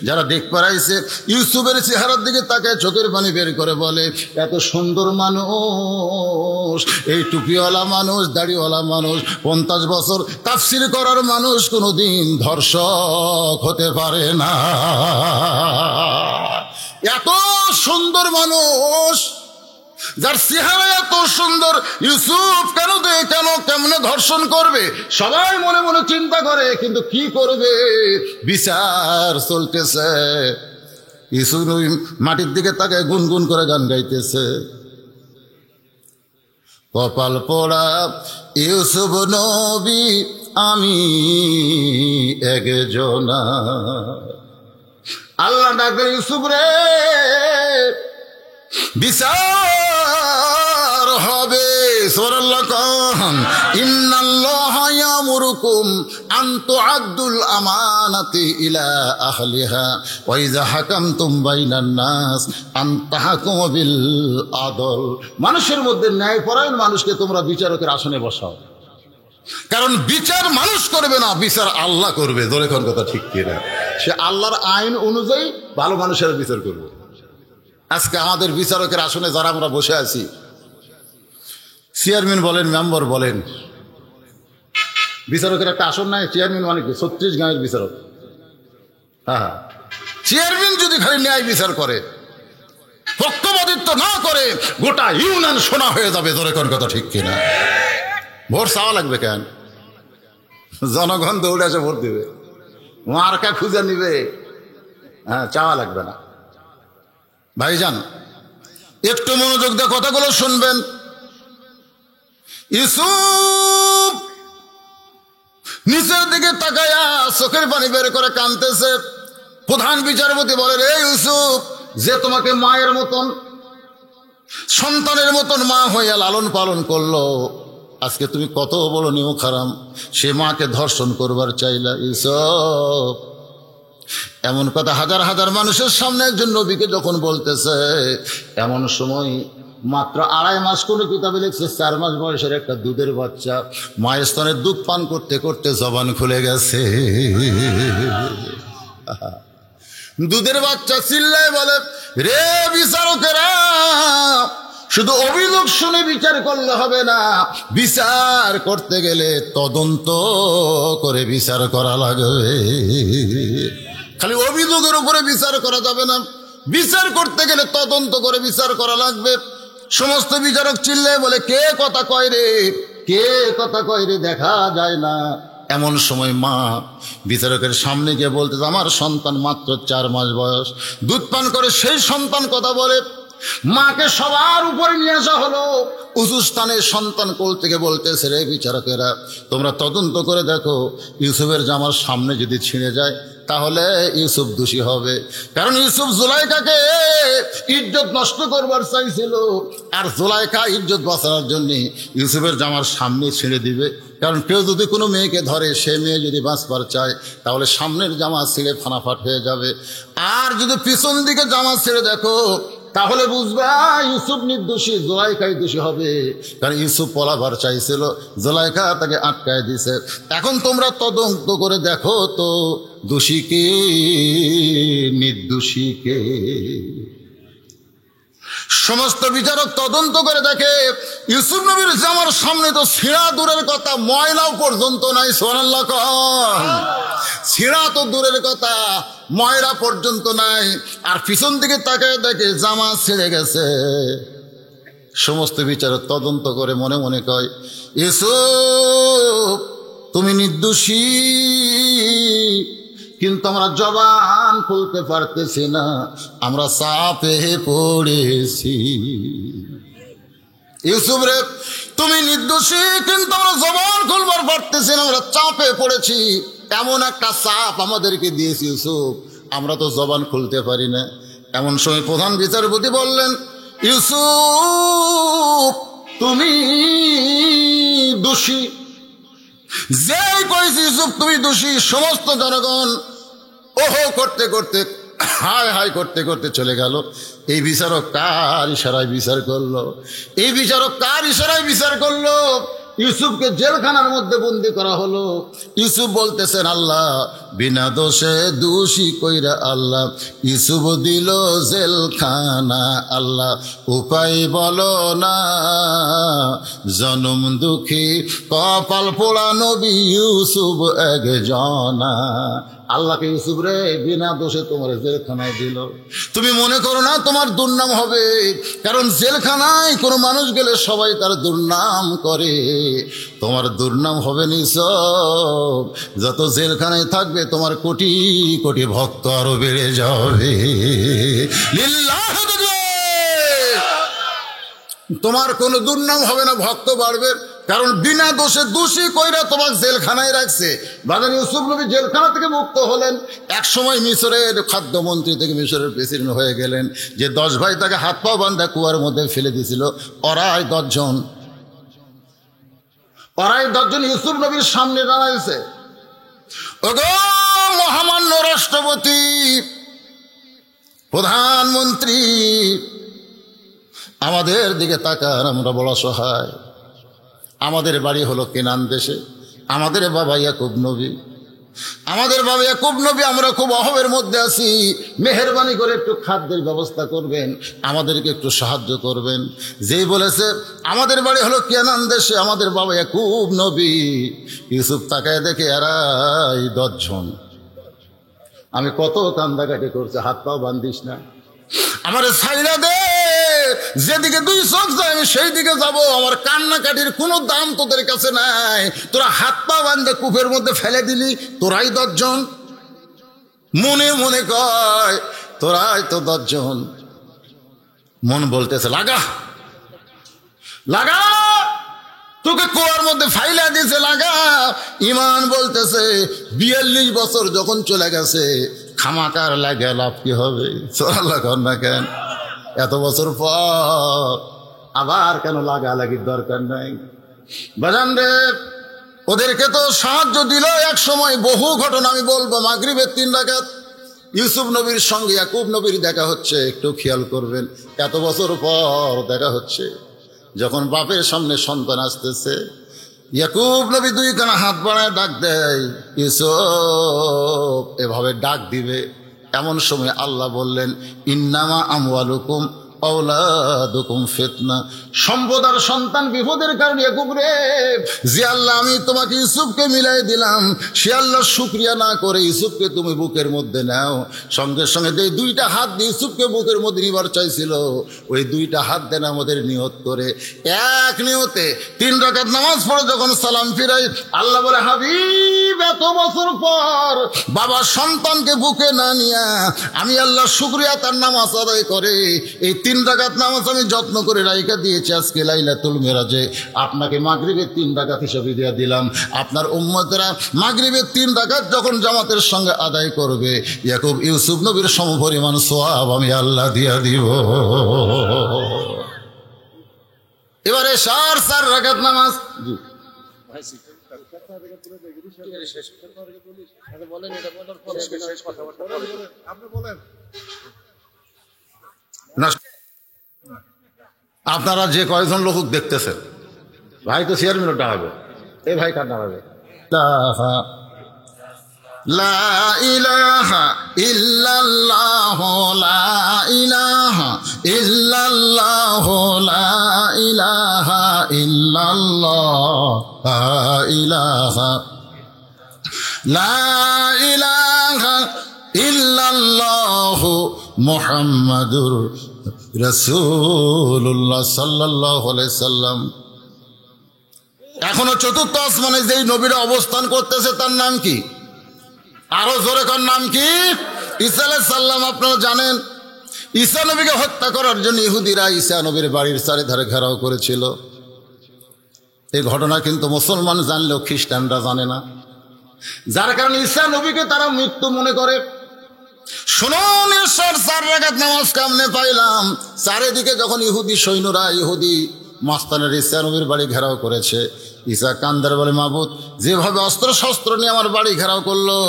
যারা দেখতে পাইছে ইউসুফের চেহারার দিকে তাকায় চোখের পানি বের করে বলে, এত সুন্দর মানুষ, এই টুপিওয়ালা মানুষ, দাড়িওয়ালা মানুষ, 50 বছর তাফসীর করার মানুষ কোনোদিন ধর্ষক হতে পারে না। এত সুন্দর মানুষ, যার চেহারা এত সুন্দর, ইউসুফ কেন কেমনে ধর্ষণ করবে? সবাই মনে মনে চিন্তা করে, কিন্তু কি করবে? বিচার চলতেছে। ইউসুফ নবী মাটির দিকে তাকায় গুনগুন করে গান গাইতেছে। কপাল পোড়া ইউসুফ নবী আমি একজনা। আল্লাহ ডাকে, ইউসুফ রে বিচার হবে। সূরাল্লাহ কান, ইন্নাল্লাহা ইয়ামুরুকুম আন তুআদ্দুল আমানাতি ইলা আহলিহা ওয়া ইযা হাকামতুম বাইনান নাস আন তাহকুমু বিল আদল। মানুষের মধ্যে ন্যায়পরায়ণ মানুষকে তোমরা বিচারকের আসনে বসাও, কারণ বিচার মানুষ করবে না, বিচার আল্লাহ করবে। ধরে কোন কথা ঠিক কিনা? সে আল্লাহর আইন অনুযায়ী ভালো মানুষের বিচার করবে। আজকে আমাদের বিচারকের আসনে যারা আমরা বসে আছি, চেয়ারম্যান বলেন, মেম্বার বলেন, বিচারকের একটা আসন নাই। চেয়ারম্যান মানে কি? 36 গাঁয়ের বিচারক। হ্যাঁ, চেয়ারম্যান যদি খালি ন্যায় বিচার করে, পক্ষপাতিত্ব না করে, গোটা ইউনিয়ন সোনা হয়ে যাবে। ধরে কোন কথা ঠিক কিনা? ভোট চাওয়া লাগবে কেন? জনগণ দৌড়ে এসে ভোট দিবে, মার্কা খুঁজে নিবে। হ্যাঁ, চাওয়া লাগবে না। ভাইজান একটু মনোযোগ দিয়ে কথাগুলো শুনবেন। ইউসুফ নিচের দিকে তাকায়া চোখের পানি বের করে কাঁদতেছে। প্রধান বিচারপতি বলে, রে ইউসুফ, যে তোমাকে মায়ের মতন, সন্তানের মতন মা হইয়া লালন পালন করলো, আজকে তুমি কত বড় নিয়ম খারাম, সে মাকে ধর্ষণ করবার চাইলা। ইউসুফ, এমন কথা হাজার হাজার মানুষের সামনে একজন নবীকে যখন বলতেছে, এমন সময় মাত্র 2.5 মাস, কোন কিতাবে লিখছে 4 মাস বয়সের একটা দুধের বাচ্চা মায়ের স্তনের দুধ পান করতে করতে জবান খুলে গেছে। দুধের বাচ্চা চিল্লায় বলে, রে বিচারকেরা, শুধু অভিযোগ শুনে বিচার করলে হবে না, বিচার করতে গেলে তদন্ত করে বিচার করা লাগবে। খালি অভিযোগের উপরে বিচার করা যাবে না, বিচার করতে গেলে তদন্ত করে বিচার করা লাগবে। সমস্ত বিচারক চিল্লে বলে, কে কথা কয় রে, কে কথা কয় রে, দেখা যায় না। এমন সময় মা বিচারকের সামনে গিয়ে বলতে, আমার সন্তান মাত্র 4 মাস বয়স, দুধ পান করে, সেই সন্তান কথা বলে। মাকে সবার উপরে নিয়ে আসা হলো, উঁচু স্থানে সন্তান কোল থেকে বলতেছে, রে বিচারকেরা, তোমরা তদন্ত করে দেখো, ইউসুফের জামার সামনে যদি ছিঁড়ে যায় তাহলে ইউসুফ দোষী হবে। কারণ ইউসুফ জুলাইখাকে ইজ্জত নষ্ট করবার চাইছিল, আর জুলাইখা ইজ্জত বাঁচানোর জন্য ইউসুফের জামার সামনে ছিঁড়ে দিবে। কারণ কেউ যদি কোনো মেয়েকে ধরে, সে মেয়ে যদি বাঁচবার চায় তাহলে সামনের জামা ছিঁড়ে ফানাফাট হয়ে যাবে। আর যদি পিছন দিকে জামা ছেড়ে দেখো তাহলে বুঝবা ইউসুফ নির্দোষী, জুলাইখাই দোষী হবে। কারণ ইউসুফ পলাবার চাইছিল, জুলাইখা তাকে আটকায় দিছে। এখন তোমরা তদন্ত করে দেখো তো, দোষী কে নির্দোষী কে। সমস্ত বিচারক তদন্ত করে দেখে, ইউসুফ নবীর জামার সামনে তো ছিঁড়া দূরের কথা, ময়লাও পর্যন্ত নাই। সুবহানাল্লাহ। ছিঁড়া তো দূরের কথা, ময়লা পর্যন্ত নাই। আর পিছন দিকে তাকায় দেখে জামা ছিঁড়ে গেছে। সমস্ত বিচারক তদন্ত করে মনে মনে কয়, ইউসুফ তুমি নির্দোষী, কিন্তু আমরা জবান খুলতে পারতেছি না, আমরা চাপে পড়েছি। ইউসুফ রে, তুমি নির্দোষী, কিন্তু আমরা জবান খুলবার পারতেছি না, আমরা চাপে পড়েছি। এমন একটা চাপ আমাদেরকে দিয়েছি ইউসুফ, আমরা তো জবান খুলতে পারি না। এমন সময় প্রধান বিচারপতি বললেন, ইউসুফ তুমি দোষী। যেই কইছি ইউসুফ তুমি দোষী, সমস্ত জনগণ ওহো করতে করতে, হায় হায় করতে করতে চলে গেল। এই বিচারক কার ইশারায় বিচার করলো? এই বিচারক কার ইশারায় বিচার করলো? ইউসুফকে জেলখানার মধ্যে বন্দি করা হলো। ইউসুফ বলতেছেন, আল্লাহ বিনা দোষে দোষী কইরা আল্লাহ ইউসুফ দিল জেলখানা, আল্লাহ উপায় বলো না, জনম দুঃখী কপাল পোড়া নবী ইউসুফ একজনা। আল্লাহকে ইউসুফ রে বিনা দোষে তোমার জেলখানায় দিল। তুমি মনে করো না তোমার দুর্নাম হবে, কারণ জেলখানায় কোনো মানুষ গেলে সবাই তার দুর্নাম করে। তোমার দুর্নাম হবে নিছক, যত জেলখানায় থাকবে তোমার কোটি কোটি ভক্ত আরো বেড়ে যাবে। লিল্লাহ, তোমার কোনো দুর্নাম হবে না, ভক্ত বাড়বে। কারণ বিনা দোষে দোষী কইরা তোমার জেলখানায় রাখছে। বাজার ইউসুফ নবী জেলখানা থেকে মুক্ত হলেন। এক সময় মিশরের খাদ্যমন্ত্রী থেকে মিশরের প্রেসিডেন্ট হয়ে গেলেন। যে 10 ভাই তাকে হাত পা বান্ধা কুয়ার মধ্যে ফেলে দিয়েছিল, ওরাই 10 জন ইউসুফ নবীর সামনে দাঁড়াইছে। ওগো মহামান্য রাষ্ট্রপতি, প্রধানমন্ত্রী, আমাদের দিকে তাকান, আমরা বড় অসহায়। আমাদের বাড়ি হলো কেনান দেশে, আমাদের বাবা ইয়াকুব নবী, আমরা খুব অভাবের মধ্যে আছি। মেহেরবানি করে একটু খাদ্যের ব্যবস্থা করবেন, আমাদেরকে একটু সাহায্য করবেন। যেই বলেছে আমাদের বাড়ি হলো কেনান দেশে, আমাদের বাবা ইয়াকুব নবী, ইউসুফ তাকায় দেখে এরাই 10 জন। আমি কত কান্দাকাটি করছে, হাত পাও বান্ধিস না, আমার ছাইরা দে, যেদিকে 2 চোখ যায় আমি সেই দিকে যাব। আমার কান্নাকাটির কোনো দাম তোদের কাছে নাই। তোরা হাত পা বান্ধে কূপের মধ্যে ফেলে দিলি, তোরাই 10 জন। মনে মনে কয় তোরাই তো 10 জন। মন বলতেছে লাগা লাগা, তোকে কুয়ার মধ্যে ফাইলা দিয়েছে লাগা। ইমান বলতেছে 42 বছর যখন চলে গেছে, খামাকার লাগে লাভ কি হবে? চলা কর না কেন, এত বছর পর আবার কেন লাগালাগির দরকার নাই। বাজান রে, ওদেরকে তো সাহায্য দিল এক সময়। বহু ঘটনা আমি বলবো। মাগরিবের 3 রাকাত ইউসুফ নবীর সঙ্গে ইয়াকুব নবীর দেখা হচ্ছে, একটু খেয়াল করবেন। এত বছর পর দেখা হচ্ছে, যখন বাপের সামনে সন্তান আসতেছে, ইয়াকুব নবী 2 কানা হাত বাড়ায় ডাক দেয়, ইউসুফ, এভাবে ডাক দিবে। এমন সময় আল্লাহ বললেন, ইন্নামা আমওয়ালুকুম আওলাদুকুম ফিতনা, সম্পদার সন্তান বিপদের কারণে একুব রে। যে আল্লাহ আমি তোমাকে ইউসুফকে মিলাই দিলাম, সে আল্লাহ শুকরিয়া না করে ইউসুফকে তুমি বুকের মধ্যে নাও। সঙ্গে সঙ্গে যে দুইটা হাত দিয়ে ইউসুফকে বুকের মধ্যে নিবার চাইছিল, ওই দুইটা হাত দেন আমাদের নিয়ত করে, এক নিয়তে 3 রাকাত নামাজ পড়ে যখন সালাম ফিরাই, আল্লাহ বলে হাবিব এত বছর পর বাবা সন্তানকে বুকে না নিয়া আমি আল্লাহ শুকরিয়া তার নামাজ আদায় করে এই 3 রাকাত নামাজ আমি যত্ন করে রাইখা দিয়েছি। আজকে লাইলাতুল মেরাজে আপনাকে মাগরিবের 3 রাকাত হিসেবে দিয়ে দিলাম। আপনার উম্মতেরা মাগরিবের 3 রাকাত যখন জামাতের সঙ্গে আদায় করবে, ইয়াকুব ইউসুফ নবীর সমপরিমাণ সওয়াব আমি আল্লাহ দিয়া দিব। এবারে 4 রাকাত নামাজ। জি আপনারা যে কয়েকজন লোক দেখতেছেন, ভাই তো চেয়ারম্যানটা হবে, এই ভাই কার হবে? লা ইলাহা ইল্লাল্লাহ, লা ইলাহা ইল্লাল্লাহ, লা ইলাহা ইল্লাল্লাহ, লা ইলাহা, লা ইলাহা ইল্লাল্লাহ মুহাম্মাদুর রাসূলুল্লাহ সাল্লাল্লাহু আলাইহি সাল্লাম। এখনো 4র্থ আসমানে যেই নবীরা অবস্থান করতেছে তার নাম কি? আরো জোরে কর, নাম কি? ঈসা আলাইহিস সালাম। আপনারা জানেন ঈসা নবীকে হত্যা করার জন্য ইহুদিরা ঈসা নবীর বাড়ির চারিধারে ঘেরাও করেছিল। এই ঘটনা কিন্তু মুসলমান জানলেও খ্রিস্টানরা জানে না, যার কারণে ঈসা নবীকে তারা মৃত্যু মনে করে। শুনুন, 4 রাকাত নামাজ কেমনে পাইলাম? চারিদিকে যখন ইহুদি সৈন্যরা, ইহুদি মাস্তানের ঈসা নবীর বাড়ি ঘেরাও করেছে, ঈসা কান্দার বলে মাবুদ, যেভাবে অস্ত্র শস্ত্র নিয়ে আমার বাড়ি ঘেরাও করলো,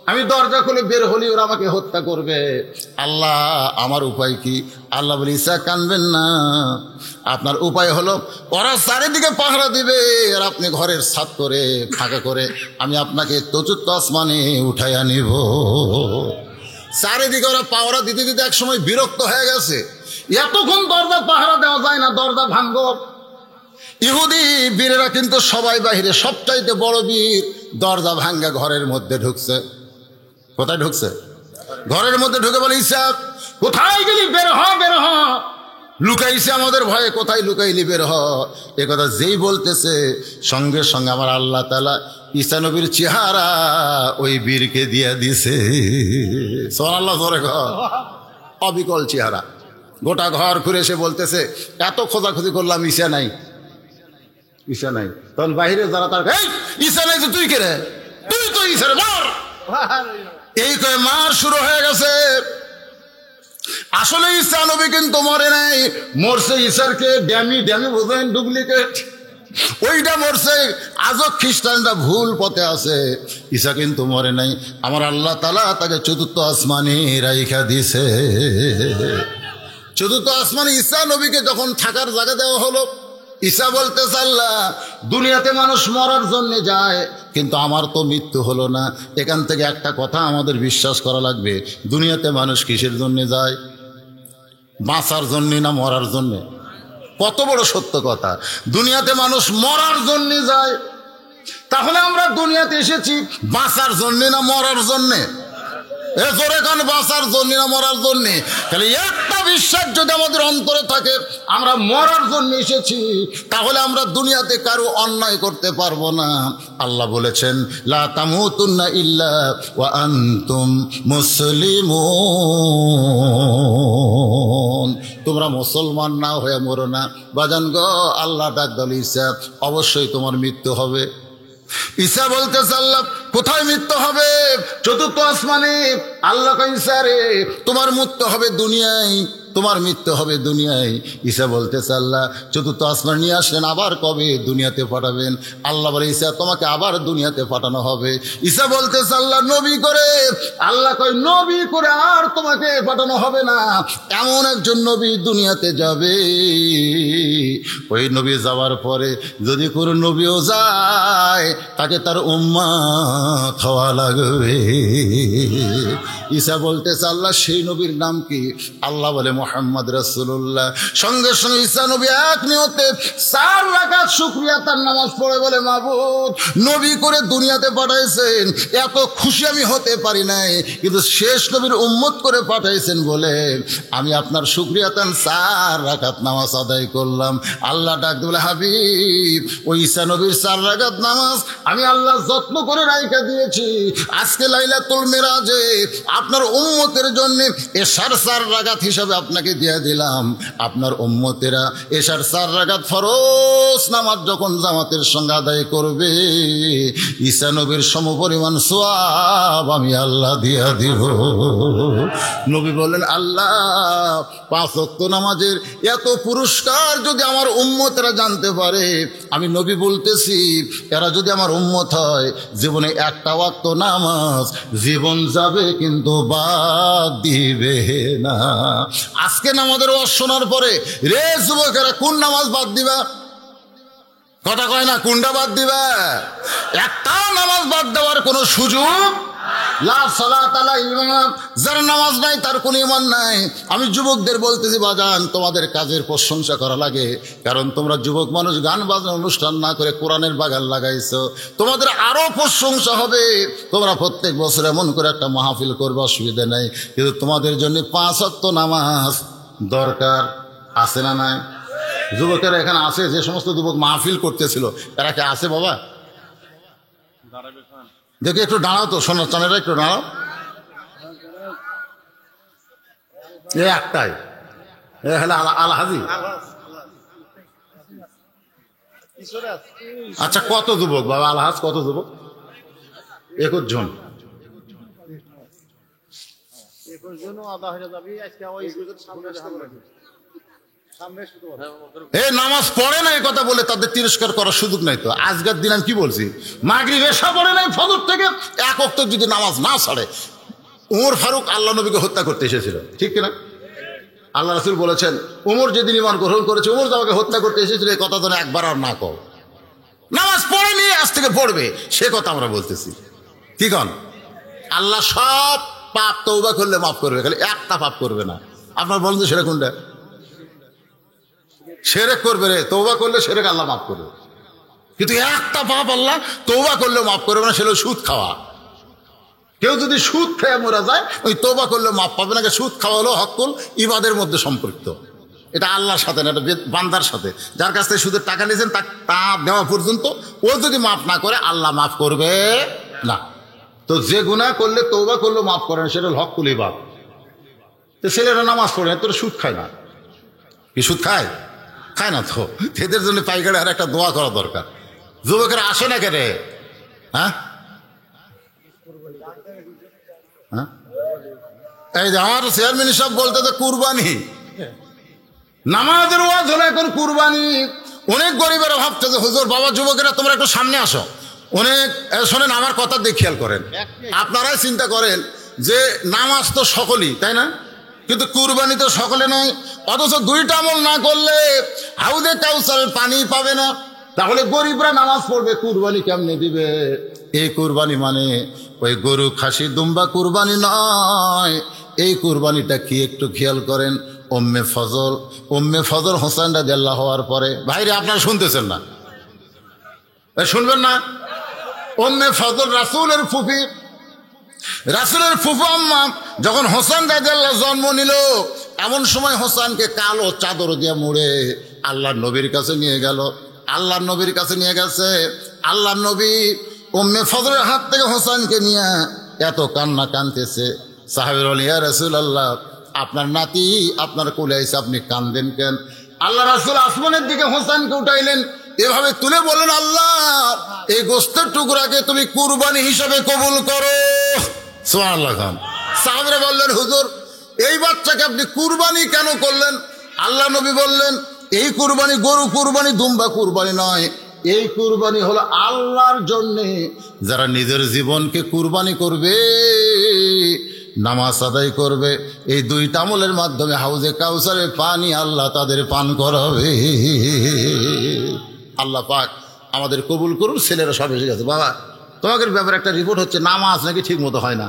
আমি দরজা খুলে বের হলি ওরা আমাকে হত্যা করবে। আল্লাহ আমার উপায় কি? আল্লাহ বলে ঈসা কানবেন না, আপনার উপায় হলো ওরা চারিদিকে পাহারা দিবে, আর আপনি ঘরের ছাদ করে ফাঁকা করে আমি আপনাকে 4র্থ আসমানে উঠাইয়া নিব। চারিদিকে ওরা পাহারা দিতে দিতে এক সময় বিরক্ত হয়ে গেছে, এতক্ষণ দরজা পাহারা দেওয়া যায় না, দরজা ভাঙ্গো। ইহুদি বীরেরা কিন্তু সবাই বাহিরে, সবচাইতে বড় বীর দরজা ভাঙ্গা ঘরের মধ্যে ঢুকছে। কোথায় ঢুকছে? ঘরের মধ্যে ঢুকে বলে ঈসা কোথায় গেলি? বের হ, বের হ। লুকাইছে আমাদের ভয়ে, কোথায় লুকাইলি? বের হ। এ কথা যেই বলতেছে, সঙ্গে সঙ্গে আমার আল্লাহ তাআলা ঈসা নবীর চেহারা ওই বীরকে দিয়া দিছে। সুবহানাল্লাহ, জোরে কর। অবিকল চেহারা, গোটা ঘর ঘুরে এসে বলতেছে এত খোঁজাখুঁজি করলাম, ঈসা নাই, ঈসা নাই। তখন বাহিরে যারা তার, এই ঈসা নাই তো তুই কে রে? তুই তো ঈসা, মার। এই কয়ে মার শুরু হয়ে গেছে। আসলে ঈসা নবী কিন্তু মরে নাই, মরছে ঈসারকে ড্যামি, ড্যামি বোঝেন, ডুপ্লিকেট, ওইটা মরছে। আজও খ্রিস্টানরা ভুল পথে আছে, ঈসা কিন্তু মরে নাই। আমার আল্লাহ তাআলা তাকে 4র্থ আসমানে রাইখা দিছে। 4র্থ আসমানে ঈসা নবীকে যখন থাকার জায়গা দেওয়া হলো, ঈসা বলতেছে আল্লাহ দুনিয়াতে মানুষ মরার জন্য যায়, কিন্তু আমার তো মৃত্যু হলো না। এখান থেকে একটা কথা আমাদের বিশ্বাস করা লাগবে, দুনিয়াতে মানুষ কিসের জন্য যায়? বাঁচার জন্য না মরার জন্য? কত বড় সত্য কথা! দুনিয়াতে মানুষ মরার জন্য যায়। তাহলে আমরা দুনিয়াতে এসেছি বাঁচার জন্য না মরার জন্যে? জোরে কান, বাঁচার জন্য না মরার জন্যে? তাহলে একটা বিশ্বাস যদি আমাদের অন্তরে থাকে আমরা মরার জন্য এসেছি, তাহলে আমরা দুনিয়াতে কারো অন্যায় করতে পারবো না। আল্লাহ বলেছেন লা তামুতুন্না ইল্লা ওয়া আনতুম মুসলিমুন, তোমরা মুসলমান না হয়ে মরো না। বাজান গো, আল্লাহ ডাক দিল ঈসা অবশ্যই তোমার মৃত্যু হবে। ঈসা বলতেছে আল্লাহ কোথায় মৃত্যু হবে? 4র্থ আসমানে। আল্লাহ কয় ঈসা রে তোমার মৃত্যু হবে দুনিয়ায়, তোমার মৃত্যু হবে দুনিয়ায়। ঈসা বলতেছে আল্লাহ 4র্থ আসমান নিয়ে আসলেন, আবার কবে দুনিয়াতে পাঠাবেন? আল্লাহ বলে ঈসা তোমাকে আবার দুনিয়াতে পাঠানো হবে। ঈসা বলতেছে আল্লাহ নবী করে। আল্লাহ কয় নবী করে আর তোমাকে পাঠানো হবে না, এমন একজন নবী দুনিয়াতে যাবে, ওই নবী যাওয়ার পরে যদি কোনো নবীও যায় তাকে তার উম্মত হওয়া লাগবে। ঈসা বলতেছে আল্লাহ সেই নবীর নাম কি? আল্লাহ বলে মুহাম্মদ রাসূলুল্লাহ। সঙ্গে সঙ্গে ঈসা নবী এক নিয়তে 4 রাকাত শুকরিয়া তার নামাজ পড়ে বলে মাবুদ নবী করে দুনিয়াতে পাঠাইছেন, এত খুশি আমি হতে পারি নাই, কিন্তু শেষ নবীর উম্মত করে পাঠাইছেন বলে আমি আপনার শুকরিয়া তান 4 রাকাত নামাজ আদায় করলাম। আল্লাহ ডাক বলে হাবিব ওই ঈসা নবীর 4 রাকাত নামাজ আমি আল্লাহ যত্ন করে রাইখা দিয়েছি। আজকে লাইলাতুল মিরাজে আপনার উম্মতের জন্য এশার 4 রাকাত হিসাবে আপনাকে দিয়ে দিলাম। আপনার উম্মতেরা এশার 4 রাকাত ফরজ নামাজ যখন জামাতের সঙ্গে আদায় করবে ঈসা নবীর সমপরিমাণ সওয়াব আমি আল্লাহ দিয়া দিব। নবী বললেন আল্লাহ 5 ওয়াক্ত নামাজের এত পুরস্কার যদি আমার উম্মতেরা জানতে পারে, আমি নবী বলতেছি এরা যদি আমার উম্মত হয় জীবনে একটা ওয়াক্ত নামাজ জীবন যাবে কিন্তু বাদ দিবে না। আজকে নামাজের ওয়াজ শোনার পরে রে যুবকেরা কোন নামাজ বাদ দিবা? কথা কয় না, কোনটা বাদ দিবা? একটা নামাজ বাদ দেওয়ার কোনো সুযোগ লা সালাত আলা ইমাম, যার নামাজ নাই তার কোনো ঈমান নাই। আমি যুবকদের বলতেছি বাজান তোমাদের কাজের প্রশংসা করা লাগে, কারণ তোমরা যুবক মানুষ গান বাজনা অনুষ্ঠান না করে কোরআনের বাগান লাগাইছো। তোমাদের আরো প্রশংসা হবে, তোমরা প্রত্যেক বছর এমন করে একটা মাহফিল করবে, অসুবিধা নাই, কিন্তু তোমাদের জন্য 5 ওয়াক্ত নামাজ দরকার আছে না নাই? যুবকেরা এখানে আছে, যে সমস্ত যুবক মাহফিল করতেছিল এরা কি আছে বাবা? দেখে একটু দাঁড়াও তো, সোনার চানেরা একটু দাঁড়াও। এ একটাই এ হলে আলহাজি। আচ্ছা কত যুবক বাবা আলহাজ? কত যুবক? 21 জন। নামাজ পড়ে না এই কথা বলে তাদের তিরস্কার করার সুযোগ নাই তো। আজকের দিন আমি কি বলছি, মাগরিব এশা পড়ে নাই, ফজর থেকে 1 ওয়াক্ত যদি নামাজ না ছাড়ে, উমর ফারুক আল্লাহ নবীকে হত্যা করতে এসেছিল, ঠিক কিনা? আল্লাহ রাসূল বলেছেন উমর যেদিন ঈমান গ্রহণ করেছে উমর আমাকে হত্যা করতে এসেছিল, এই কথা যেন একবার আর না কও। নামাজ পড়েনি আজ থেকে পড়বে সে কথা আমরা বলতেছি, কি কন? আল্লাহ সব পাপ তওবা করলে মাফ করবে, খালি একটা পাপ করবে না। আপনার বলেন যে সেটা কোনটা? শিরক করবে রে, তওবা করলে শিরক আল্লাহ মাফ করবে, কিন্তু একটা পাপ আল্লাহ তওবা করলে মাফ করবে না, সেটা সুদ খাওয়া। কেউ যদি সুদ খেয়ে মরা যায় ওই তওবা করলে মাফ পাবে না। সুদ খাওয়া হলো হকুল ইবাদের মধ্যে সম্পৃক্ত, এটা আল্লাহর সাথে না, এটা বান্দার সাথে। যার কাছ থেকে সুদের টাকা নিয়েছেন তা দেওয়া পর্যন্ত ও যদি মাফ না করে আল্লাহ মাফ করবে না। তো যে গুনাহ করলে তওবা করলে মাফ করে না সেটা হকুল ইবাদ। তো ছেলেরা নামাজ পড়ে না, তোর সুদ খায় না, কি সুদ খায়? খায় না তো। এদের জন্য পাইকারে আর একটা দোয়া করা দরকার। যুবকেরা আসে না কেন? হ্যাঁ এই যে আমার চেয়ারম্যান সব বলতে তো কুরবানি, নামাজের ওয়াজ হলো এখন কুরবানি। অনেক গরিবেরা ভাবছে যে হুজুর বাবা যুবকেরা তোমরা একটু সামনে আসো। অনেক শোনেন আমার কথা দিয়ে খেয়াল করেন, আপনারাই চিন্তা করেন যে নামাজ তো সকলেই, তাই না? কিন্তু কুরবানি তো সকলে নয়। অথচ 2টা আমল না করলে হাউদে কাউসারের পানি পাবে না। তাহলে গরিবরা নামাজ পড়বে, কুরবানি কেমনে দিবে? এই কুরবানি মানে ওই গরু খাসি দুম্বা কুরবানি নয়। এই কুরবানিটা কি একটু খেয়াল করেন। উম্মে ফজল হোসেন রাদিয়াল্লাহু হওয়ার পরে, ভাইরে আপনারা শুনতেছেন না? শুনবেন না? উম্মে ফজল রাসূলের ফুফি, রাসূলের ফুফু আম্মা যখন হোসেন রাদিয়াল্লাহু জন্ম নিল, এমন সময় হোসেনকে কালো চাদর দিয়ে মুড়ে আল্লাহর নবীর কাছে নিয়ে গেল। আল্লাহর নবীর কাছে নিয়ে গেছে, আল্লাহর নবী উম্মে ফজলের হাত থেকে হোসেনকে নিয়ে এত কান্না কানতেছে। সাহাবীরা বলেন ইয়া রাসূলুল্লাহ আপনার নাতি আপনার কোলে আইছে, আপনি কান্দেন কেন? আল্লাহ রাসূল আসমানের দিকে হোসেনকে উঠাইলেন, এভাবে তুলে বলেন আল্লাহ এই গোশতের টুকরাকে তুমি কুরবানি হিসাবে কবুল করো। সুবহানাল্লাহ। সাহাবীরা বললেন হুজুর এই বাচ্চাকে আপনি কুরবানি কেন করলেন? আল্লাহ নবী বললেন এই কুরবানি গরু কুরবানি দুম্বা কুরবানি নয়, এই কুরবানি হলো আল্লাহর জন্য। যারা নিজের জীবনকে কুরবানি করবে, নামাজ আদায় করবে, এই 2টা আমলের মাধ্যমে হাউজে কাউসারের পানি আল্লাহ তাদের পান করাবে। আল্লাহ পাক আমাদের কবুল করুন। ছেলেরা সব এসে গেছে। বাবা তোমাদের ব্যাপারে একটা রিপোর্ট হচ্ছে, নামাজ নাকি ঠিক মতো হয় না।